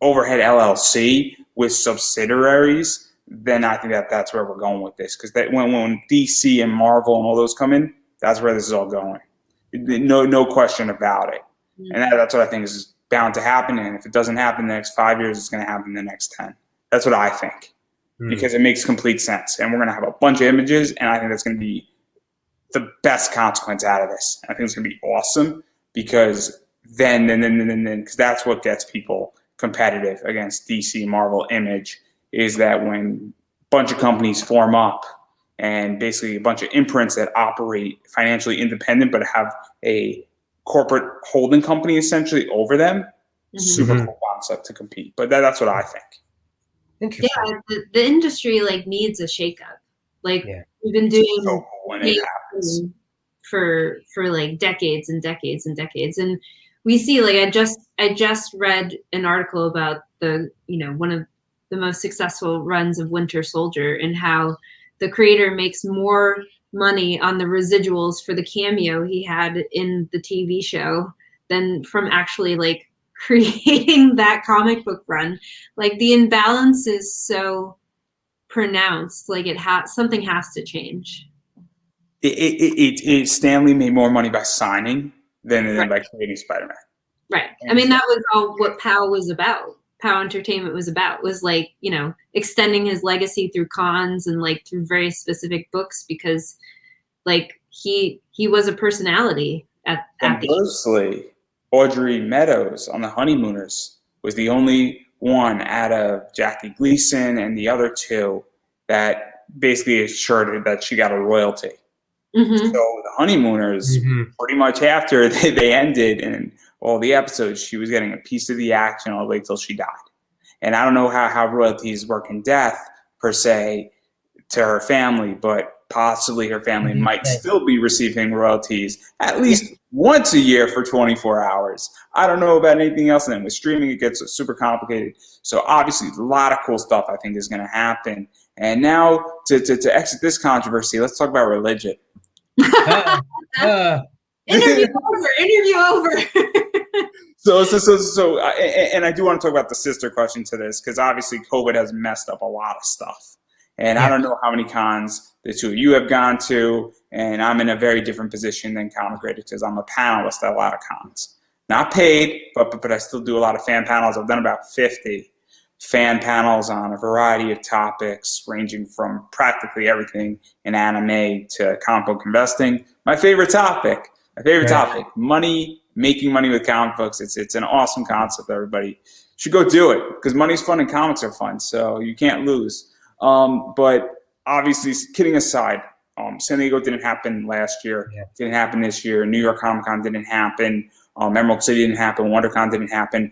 overhead LLC with subsidiaries. Then I think that's where we're going with this, because when DC and Marvel and all those come in, that's where this is all going. No question about it. And that's what I think is bound to happen. And if it doesn't happen in the next 5 years, it's going to happen in the next 10. That's what I think, because it makes complete sense. And we're going to have a bunch of images, and I think that's going to be the best consequence out of this. I think it's going to be awesome, because then because that's what gets people competitive against DC, Marvel, Image, is that when a bunch of companies form up, and basically a bunch of imprints that operate financially independent but have a corporate holding company essentially over them, super cool concept to compete. But that's what I think. Interesting. Yeah, the industry needs a shakeup. We've been doing so cool when it happens for decades and decades and decades, and we see I just read an article about one of the most successful runs of Winter Soldier, and how the creator makes more money on the residuals for the cameo he had in the TV show than from actually creating that comic book run. The imbalance is so pronounced. Something has to change. Stan Lee made more money by signing than by creating Spider-Man. Right. I mean, that was all what POW was about. POW Entertainment was about, was extending his legacy through cons and through very specific books, because he was a personality at Conversely, Audrey Meadows on the Honeymooners was the only one out of Jackie Gleason and the other 2 that basically assured that she got a royalty. So the Honeymooners, pretty much after they ended and all the episodes, she was getting a piece of the action all the way till she died. And I don't know how royalties work in death per se to her family, but possibly her family might still be receiving royalties at least once a year for 24 hours. I don't know about anything else. And then with streaming, it gets super complicated. So obviously a lot of cool stuff I think is going to happen. And now to exit this controversy, let's talk about religion. Interview over. So, and I do want to talk about the sister question to this, because obviously COVID has messed up a lot of stuff. And I don't know how many cons the two of you have gone to, and I'm in a very different position than comic creators because I'm a panelist at a lot of cons. Not paid, but I still do a lot of fan panels. I've done about 50 fan panels on a variety of topics, ranging from practically everything in anime to comic book investing. My favorite topic, money, making money with comic books. It's an awesome concept. Everybody should go do it because money's fun and comics are fun, so you can't lose. But obviously, kidding aside, San Diego didn't happen last year. Didn't happen this year. New York Comic Con didn't happen. Emerald City didn't happen. WonderCon didn't happen.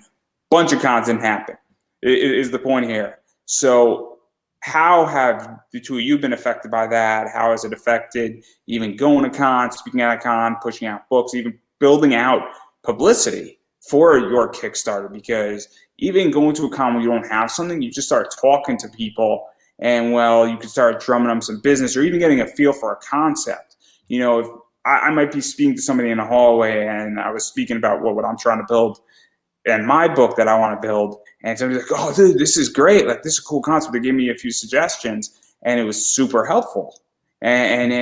Bunch of cons didn't happen. Is the point here. So how have the two of you been affected by that? How has it affected even going to cons, speaking at a con, pushing out books, even building out publicity for your Kickstarter? Because even going to a con where you don't have something, you just start talking to people and, well, you can start drumming up some business or even getting a feel for a concept. You know, if I might be speaking to somebody in the hallway and I was speaking about what I'm trying to build in my book that I want to build, and somebody's like, oh, dude, this is great. Like, this is a cool concept. They gave me a few suggestions, and it was super helpful. And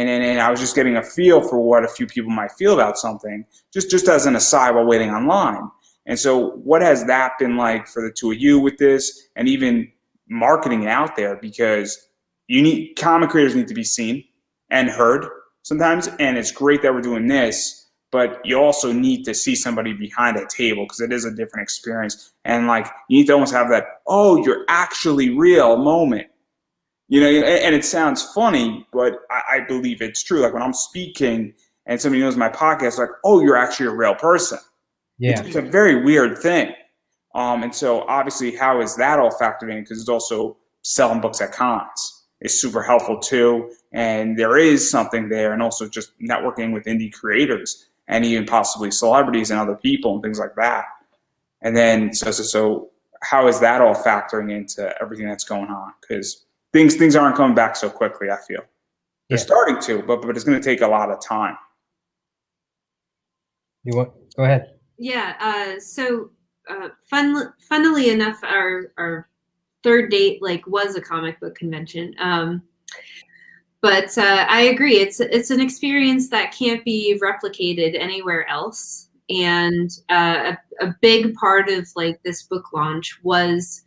I was just getting a feel for what a few people might feel about something, just as an aside while waiting online. And so what has that been like for the two of you with this, and even marketing it out there? Because comic creators need to be seen and heard sometimes, and it's great that we're doing this, but you also need to see somebody behind a table because it is a different experience. And like, you need to almost have that, oh, you're actually real moment. You know, and it sounds funny, but I believe it's true. Like when I'm speaking and somebody knows my podcast, like, oh, you're actually a real person. Yeah. It's a very weird thing. And so obviously, how is that all factored in? Because it's also selling books at cons. It's super helpful too. And there is something there, and also just networking with indie creators and even possibly celebrities and other people and things like that. And then, so how is that all factoring into everything that's going on? Because things aren't coming back so quickly, I feel. They're starting to, but it's going to take a lot of time. Go ahead. Yeah, funnily enough, our third date was a comic book convention. But I agree, it's an experience that can't be replicated anywhere else. And a big part of this book launch was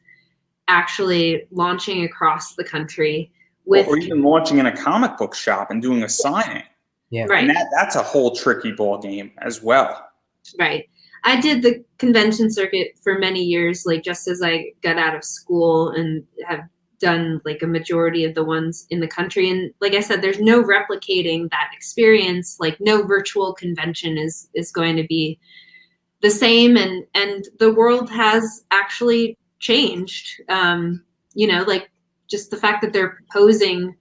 actually launching across the country or even launching in a comic book shop and doing a signing. Yeah, right. And that's a whole tricky ball game as well. Right. I did the convention circuit for many years, just as I got out of school, and have done a majority of the ones in the country. And like I said, there's no replicating that experience. No virtual convention is going to be the same. And the world has actually changed. Just the fact that they're proposing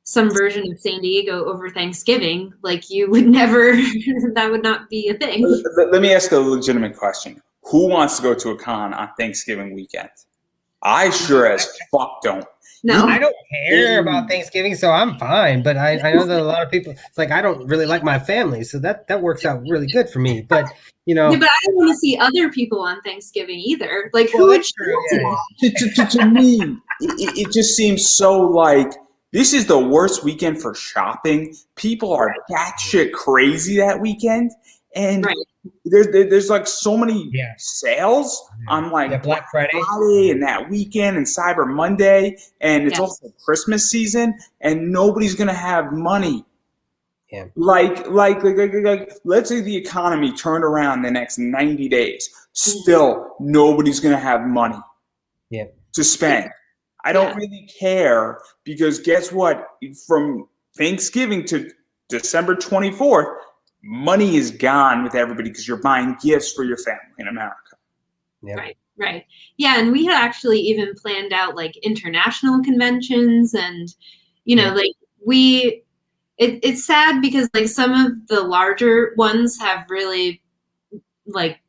some version of San Diego over Thanksgiving, you would never, that would not be a thing. Let me ask a legitimate question. Who wants to go to a con on Thanksgiving weekend? I sure as fuck don't. No, I don't care about Thanksgiving, so I'm fine. But I know that a lot of people, it's I don't really like my family, so that works out really good for me. But yeah, but I don't want to see other people on Thanksgiving either. Who would to me, it just seems so this is the worst weekend for shopping. People are batshit crazy that weekend, and there's so many sales on Black Friday and that weekend and Cyber Monday, and it's also Christmas season, and nobody's gonna have money. Yeah. Let's say the economy turned around the next 90 days, still nobody's gonna have money to spend. I don't really care, because guess what? From Thanksgiving to December 24th, money is gone with everybody because you're buying gifts for your family in America. Yeah. Right. Yeah, and we had actually even planned out international conventions, and we it's sad because like some of the larger ones have really like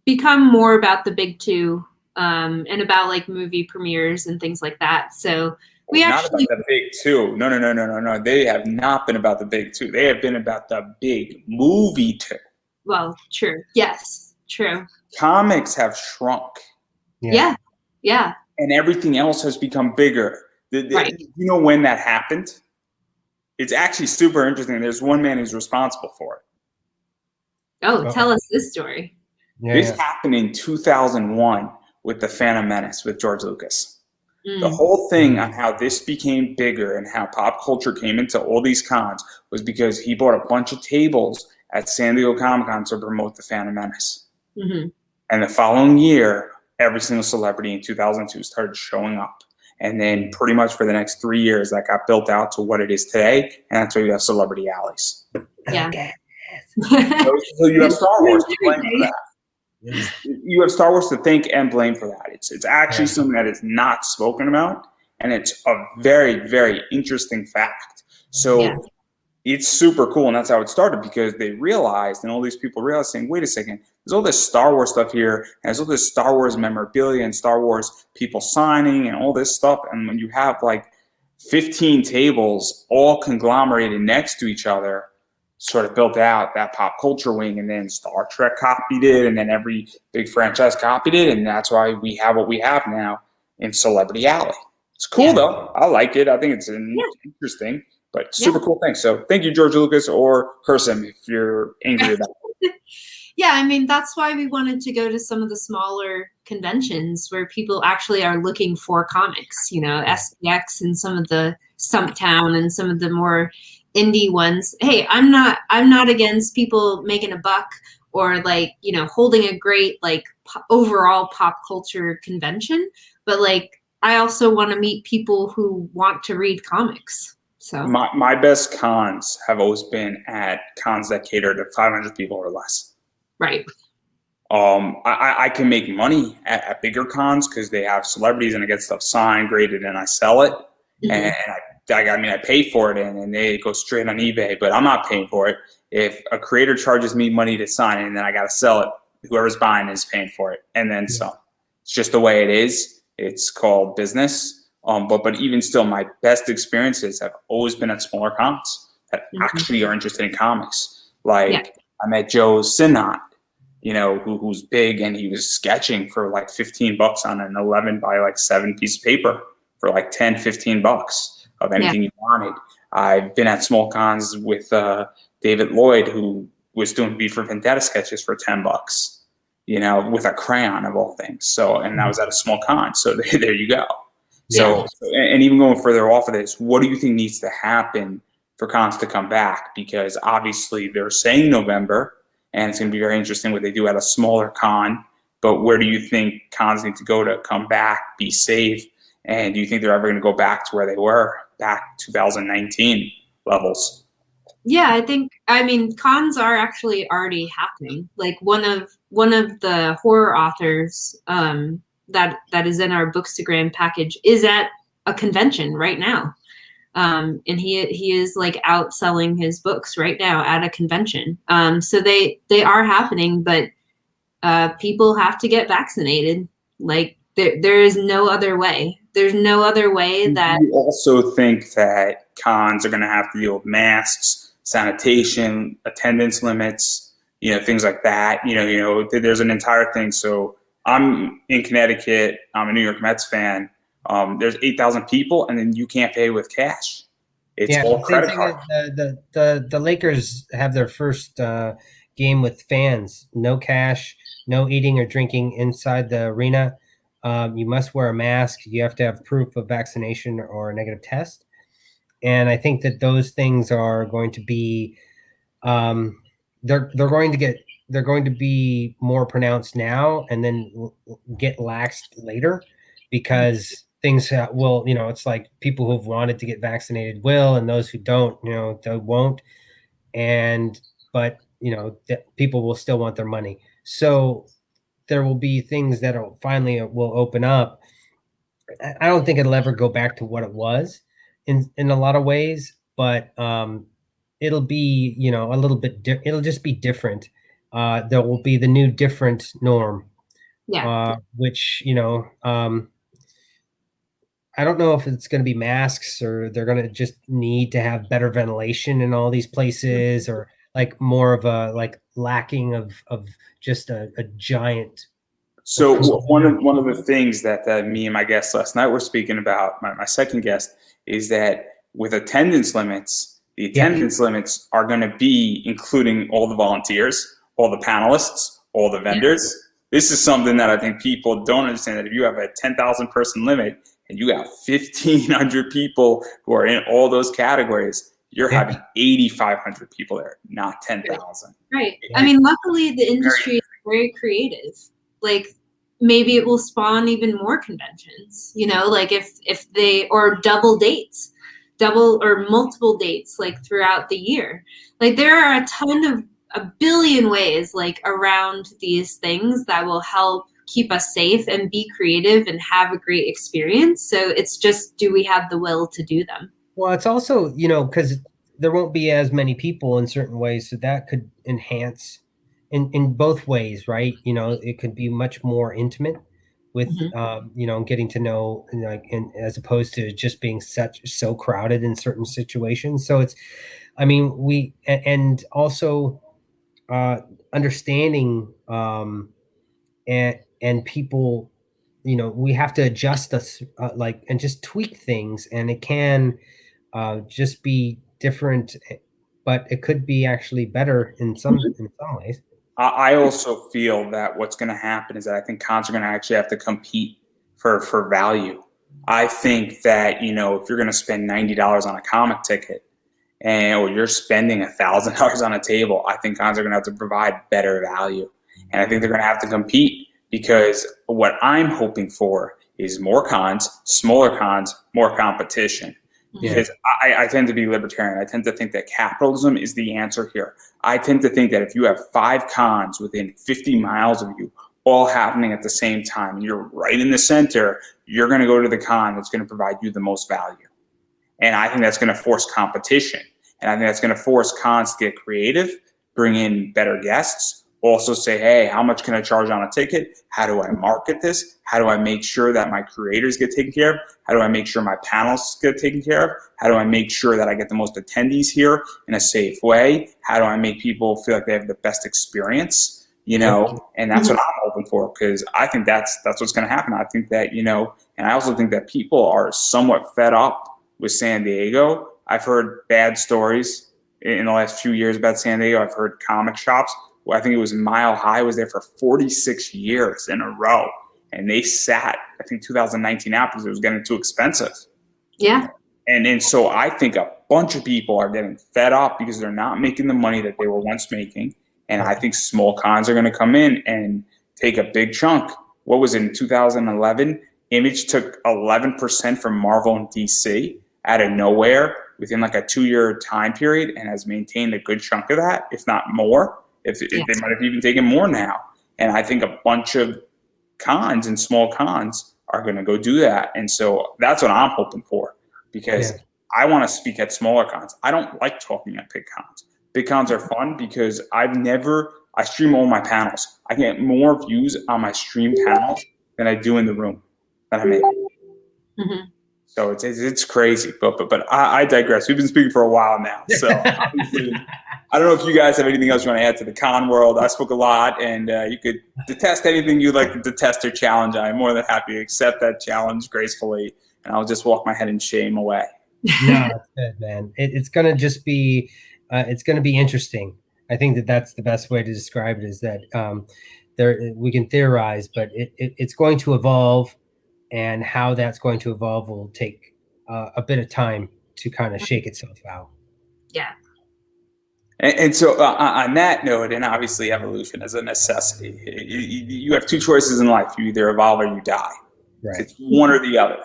become more about the big two, and about like movie premieres and things like that. So we Not about actually, the big two. No, no, no, no, no, no. They have not been about the big two. They have been about the big movie two. well, true. Yes, true. Comics have shrunk, Yeah. Yeah. and everything else has become bigger. Right. You know when that happened? It's actually super interesting. There's one man who's responsible for it. Oh, tell us this story. This happened in 2001 with The Phantom Menace with George Lucas. The whole thing on how this became bigger and how pop culture came into all these cons was because he bought a bunch of tables at San Diego Comic-Con to promote The Phantom Menace. And the following year, every single celebrity in 2002 started showing up. And then pretty much for the next 3 years, that got built out to what it is today. And that's why you have celebrity alleys. Yeah. So you have Star Wars to blame for that. You have Star Wars to thank and blame for that. It's actually something that is not spoken about, and it's a very, very interesting fact. So it's super cool, and that's how it started, because they realized, and all these people realized, saying, wait a second, there's all this Star Wars stuff here, and there's all this Star Wars memorabilia and Star Wars people signing and all this stuff, and when you have like 15 tables all conglomerated next to each other, sort of built out that pop culture wing, and then Star Trek copied it, and then every big franchise copied it, and that's why we have what we have now in Celebrity Alley. It's cool though. I like it. I think it's interesting, but super cool thing. So thank you, George Lucas, or curse him if you're angry about it. Yeah, I mean, that's why we wanted to go to some of the smaller conventions where people actually are looking for comics, you know, SPX and some of the Stumptown and some of the more indie ones. Hey, I'm not against people making a buck or like, you know, holding a great like overall pop culture convention, but like I also want to meet people who want to read comics. So my best cons have always been at cons that cater to 500 people or less. Right. I can make money at bigger cons because they have celebrities and I get stuff signed, graded, and I sell it. And I pay for it, and they go straight on eBay, but I'm not paying for it. If a creator charges me money to sign it, and then I got to sell it, whoever's buying is paying for it, and then some. It's just the way it is. It's called business. But even still, my best experiences have always been at smaller cons that actually are interested in comics. Like I met Joe Sinnott, you know, who's big, and he was sketching for like $15 on an 11 by like 7 piece of paper for like 10, $15 of anything you wanted. I've been at small cons with David Lloyd, who was doing V for Vendetta sketches for $10, you know, with a crayon of all things. So, and that was at a small con. So there you go. So, and even going further off of this, what do you think needs to happen for cons to come back? Because obviously they're saying November, and it's going to be very interesting what they do at a smaller con. But where do you think cons need to go to come back, be safe? And do you think they're ever going to go back to where they were back 2019 levels? Yeah, I mean, cons are actually already happening. Like one of the horror authors that is in our Bookstagram package is at a convention right now. And he is like out selling his books right now at a convention. So they are happening, but people have to get vaccinated. Like there is no other way. There's no other way that. You also think that cons are going to have to deal with masks, sanitation, attendance limits, you know, things like that. You know, there's an entire thing. So I'm in Connecticut. I'm a New York Mets fan. There's 8,000 people, and then you can't pay with cash. It's all credit card. The Lakers have their first game with fans. No cash, no eating or drinking inside the arena. You must wear a mask. You have to have proof of vaccination or a negative test. And I think that those things are going to be they're going to be more pronounced now and then get laxed later, because things will, you know, it's like people who've wanted to get vaccinated will, and those who don't, you know, they won't. But you know, people will still want their money. So there will be things that finally will open up. I don't think it'll ever go back to what it was in a lot of ways. but it'll be, you know, a little bit. It'll just be different. There will be the new different norm, Yeah. which, you know, I don't know if it's going to be masks or they're going to just need to have better ventilation in all these places, or like more of a like lacking of just a giant. So one of the things that me and my guest last night were speaking about, my second guest, is that with attendance limits, the Yeah. attendance limits are going to be including all the volunteers, all the panelists, all the vendors. This is something that I think people don't understand, that if you have a 10,000 person limit and you have 1,500 people who are in all those categories, you're Yeah. having 8,500 people there, not 10,000. Right. I mean, luckily the industry is very creative. Like maybe it will spawn even more conventions, you know, like if they, or double dates, double or multiple dates like throughout the year. Like there are a billion ways like around these things that will help keep us safe and be creative and have a great experience. So it's just, do we have the will to do them? Well, it's also, you know, because there won't be as many people in certain ways, so that could enhance in both ways, right? You know, it could be much more intimate with, you know, getting to know, like, and as opposed to just being so crowded in certain situations. So it's, I mean, and also uh, understanding, and people, you know, we have to adjust us, like, and just tweak things, and it can just be different, but it could be actually better in some ways. I also feel that what's going to happen is that I think cons are going to actually have to compete for value. I think that, you know, if you're going to spend $90 on a comic ticket, or you're spending $1,000 on a table, I think cons are going to have to provide better value, and I think they're going to have to compete, because what I'm hoping for is more cons, smaller cons, more competition. Because I tend to be libertarian. I tend to think that capitalism is the answer here. I tend to think that if you have 5 cons within 50 miles of you, all happening at the same time, and you're right in the center, you're going to go to the con that's going to provide you the most value. And I think that's going to force competition. And I think that's going to force cons to get creative, bring in better guests, also say, hey, how much can I charge on a ticket? How do I market this? How do I make sure that my creators get taken care of? How do I make sure my panels get taken care of? How do I make sure that I get the most attendees here in a safe way? How do I make people feel like they have the best experience? You know, and that's what I'm hoping for, because I think that's what's going to happen. I think that, you know, and I also think that people are somewhat fed up with San Diego. I've heard bad stories in the last few years about San Diego. I've heard comic shops. Well, I think it was Mile High was there for 46 years in a row, and they sat, I think, 2019 out because it was getting too expensive. Yeah. And so I think a bunch of people are getting fed up because they're not making the money that they were once making. And I think small cons are going to come in and take a big chunk. What was it, in 2011? Image took 11% from Marvel and DC out of nowhere within like a 2-year time period, and has maintained a good chunk of that, if not more. If they might have even taken more now. And I think a bunch of cons and small cons are going to go do that. And so that's what I'm hoping for, because I want to speak at smaller cons. I don't like talking at big cons. Big cons are fun because I stream all my panels. I get more views on my stream panels than I do in the room that I'm in. So it's crazy, but I digress. We've been speaking for a while now, so obviously, I don't know if you guys have anything else you want to add to the con world. I spoke a lot, and you could detest anything you'd like to detest or challenge. I'm more than happy to accept that challenge gracefully, and I'll just walk my head in shame away. No, that's good, man. It's going to just be, it's going to be interesting. I think that's the best way to describe it, is that we can theorize, but it's going to evolve. And how that's going to evolve will take a bit of time to kind of shake itself out. Yeah. And so on that note, and obviously evolution is a necessity, you have 2 choices in life. You either evolve or you die. Right. It's one or the other.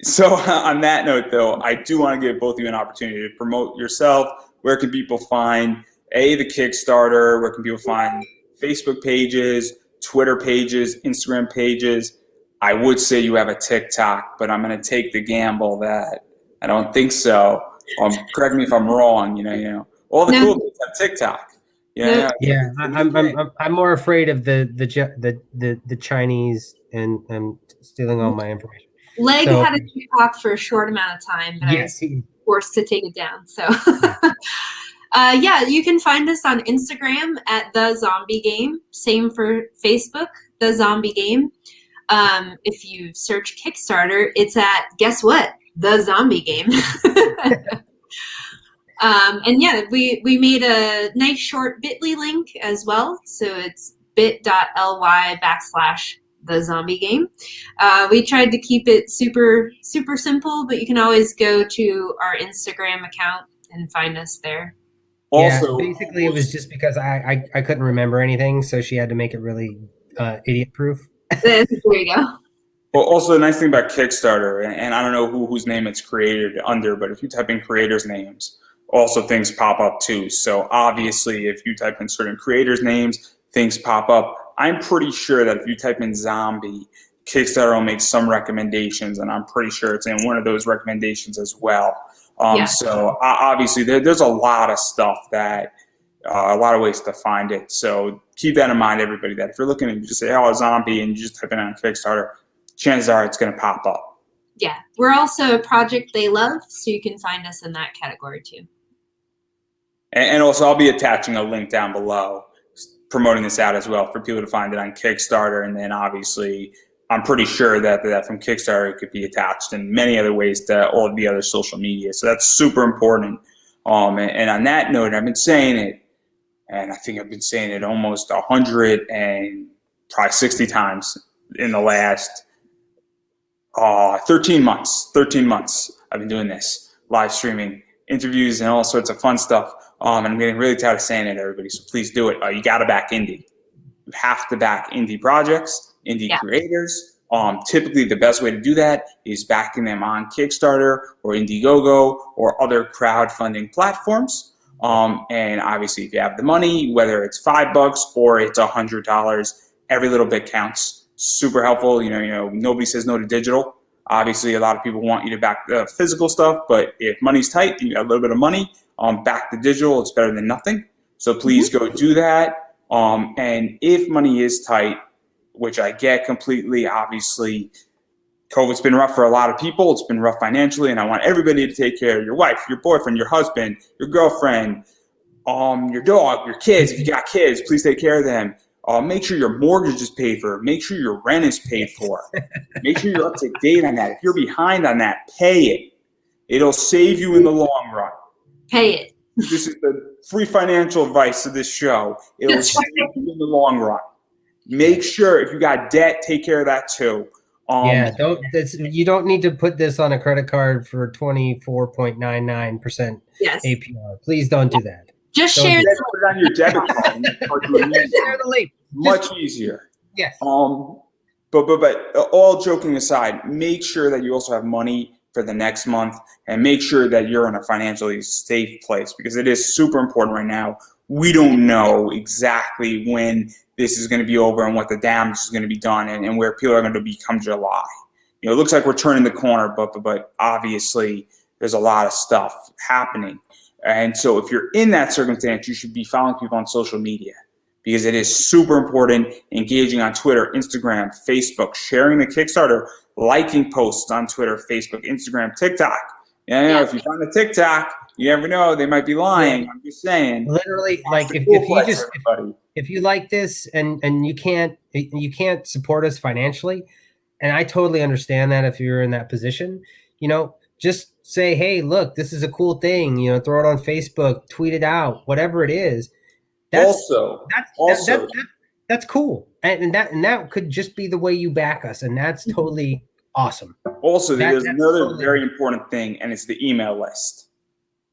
So on that note, though, I do want to give both of you an opportunity to promote yourself. Where can people find, the Kickstarter? Where can people find Facebook pages, Twitter pages, Instagram pages? I would say you have a TikTok, but I'm going to take the gamble that I don't think so. Correct me if I'm wrong. All the No, cool kids have TikTok. no. Yeah, I'm more afraid of the Chinese and stealing all my information. Leg So had a TikTok for a short amount of time, but I yes, was forced to take it down. So, yeah. yeah, you can find us on Instagram at The Zombie Game. Same for Facebook, The Zombie Game. If you search Kickstarter, it's at, guess what? The Zombie Game. And yeah, we made a nice short bit.ly link as well. So it's bit.ly/the zombie game. We tried to keep it super, super simple, but you can always go to our Instagram account and find us there. Also, basically it was just because I couldn't remember anything, so she had to make it really idiot proof. There you go. well, also the nice thing about Kickstarter, and I don't know whose name it's created under, but if you type in creators' names, also things pop up too. So obviously, if you type in certain creators' names, things pop up. I'm pretty sure that if you type in zombie, Kickstarter will make some recommendations, and I'm pretty sure it's in one of those recommendations as well. Yeah. So obviously, there's a lot of stuff that, a lot of ways to find it. So keep that in mind, everybody, that if you're looking and you just say, oh, zombie, and you just type it on Kickstarter, chances are it's going to pop up. Yeah. We're also a project they love, so you can find us in that category too. And also, I'll be attaching a link down below promoting this out as well for people to find it on Kickstarter. And then obviously, I'm pretty sure that from Kickstarter, it could be attached in many other ways to all of the other social media. So that's super important. And on that note, I've been saying it, and I think I've been saying it almost 100 and probably 60 times in the last 13 months. 13 months I've been doing this, live streaming, interviews, and all sorts of fun stuff. And I'm getting really tired of saying it, everybody, so please do it. You got to back indie. You have to back indie projects, indie creators. Typically, the best way to do that is backing them on Kickstarter or Indiegogo or other crowdfunding platforms. And obviously, if you have the money, whether it's $5 or it's $100, every little bit counts. Super helpful. Nobody says no to digital. Obviously, a lot of people want you to back the physical stuff, but if money's tight and you got a little bit of money, back the digital. It's better than nothing. So please go do that. And if money is tight, which I get completely, obviously, COVID's been rough for a lot of people. It's been rough financially, and I want everybody to take care of your wife, your boyfriend, your husband, your girlfriend, your dog, your kids. If you got kids, please take care of them. Make sure your mortgage is paid for. Make sure your rent is paid for. Make sure you're up to date on that. If you're behind on that, pay it. It'll save you in the long run. Pay it. This is the free financial advice of this show. It'll save you in the long run. Make sure if you got debt, take care of that too. You don't need to put this on a credit card for 24.99% APR. Please don't do that. Just share it on your debit card. Share the link. Much easier. Yes. But all joking aside, make sure that you also have money for the next month, and make sure that you're in a financially safe place, because it is super important right now. We don't know exactly when this is going to be over and what the damage is going to be done, and where people are going to be come July. It looks like we're turning the corner, but obviously there's a lot of stuff happening. And so if you're in that circumstance, you should be following people on social media, because it is super important, engaging on Twitter, Instagram, Facebook, sharing the Kickstarter, liking posts on Twitter, Facebook, Instagram, TikTok. If you find a TikTok, you never know, they might be lying. I'm just saying. Literally, like if you like this and you can't support us financially, and I totally understand that if you're in that position, just say, hey, look, this is a cool thing. Throw it on Facebook, tweet it out, whatever it is. That's cool, and that could just be the way you back us, and that's totally awesome. Also, there's another very important thing, and it's the email list.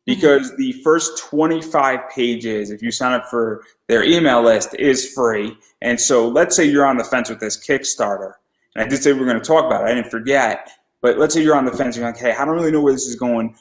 Because the first 25 pages, if you sign up for their email list, is free. And so let's say you're on the fence with this Kickstarter. And I did say we were going to talk about it. I didn't forget. But let's say you're on the fence. You're like, hey, I don't really know where this is going.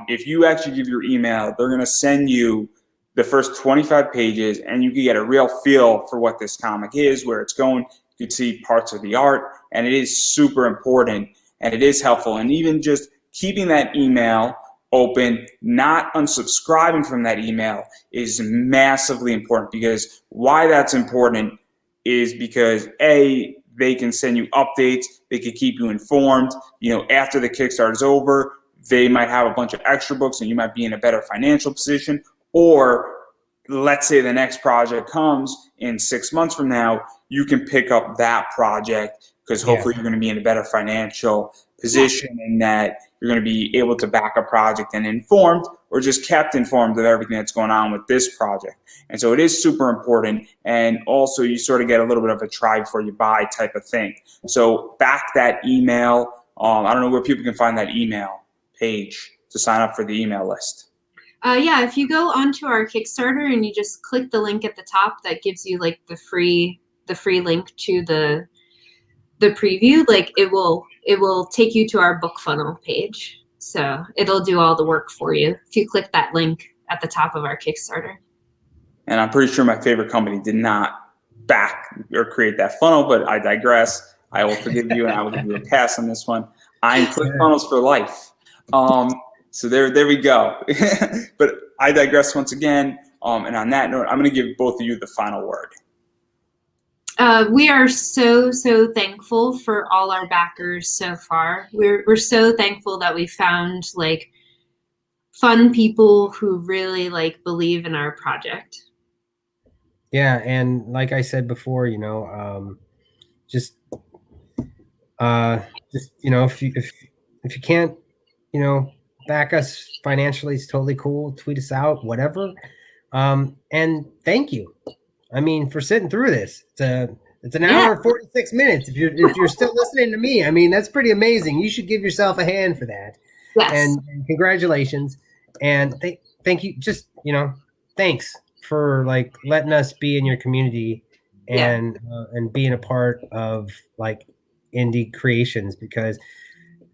If you actually give your email, they're going to send you the first 25 pages, and you can get a real feel for what this comic is, where it's going. You can see parts of the art. And it is super important. And it is helpful. And even just keeping that email open. Not unsubscribing from that email is massively important, because why that's important is because they can send you updates, they can keep you informed. After the Kickstarter is over, they might have a bunch of extra books and you might be in a better financial position. Or let's say the next project comes in 6 months from now, you can pick up that project, because hopefully you're going to be in a better financial position, and that you're going to be able to back a project and informed, or just kept informed of everything that's going on with this project. And so it is super important. And also you sort of get a little bit of a try before you buy type of thing. So back that email. I don't know where people can find that email page to sign up for the email list. Yeah, if you go onto our Kickstarter and you just click the link at the top that gives you like the free link to the preview, like it will take you to our book funnel page. So it'll do all the work for you if you click that link at the top of our Kickstarter. And I'm pretty sure my favorite company did not back or create that funnel, but I digress. I will forgive you, and I will give you a pass on this one. I'm ClickFunnels for life. So there we go. But I digress once again. And on that note, I'm going to give both of you the final word. We are so thankful for all our backers so far. We're so thankful that we found like fun people who really like believe in our project. Yeah, and like I said before, just if you can't, back us financially, it's totally cool. Tweet us out, whatever. And thank you. I mean, for sitting through this. It's an hour and 46 minutes. If you're still listening to me, I mean, that's pretty amazing. You should give yourself a hand for that. Yes. And congratulations. And thank you. Just, thanks for like letting us be in your community and being a part of like indie creations, because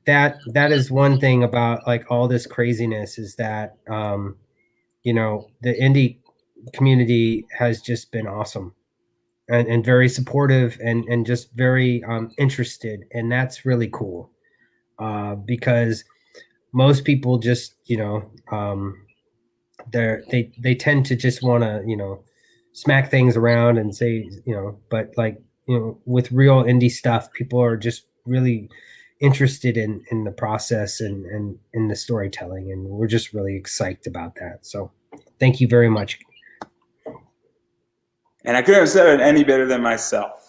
that is one thing about like all this craziness is that the indie community has just been awesome and very supportive and just very interested, and that's really cool because most people just they tend to just want to smack things around and say but like with real indie stuff, people are just really interested in the process and in the storytelling, and we're just really excited about that. So thank you very much. And I couldn't have said it any better than myself.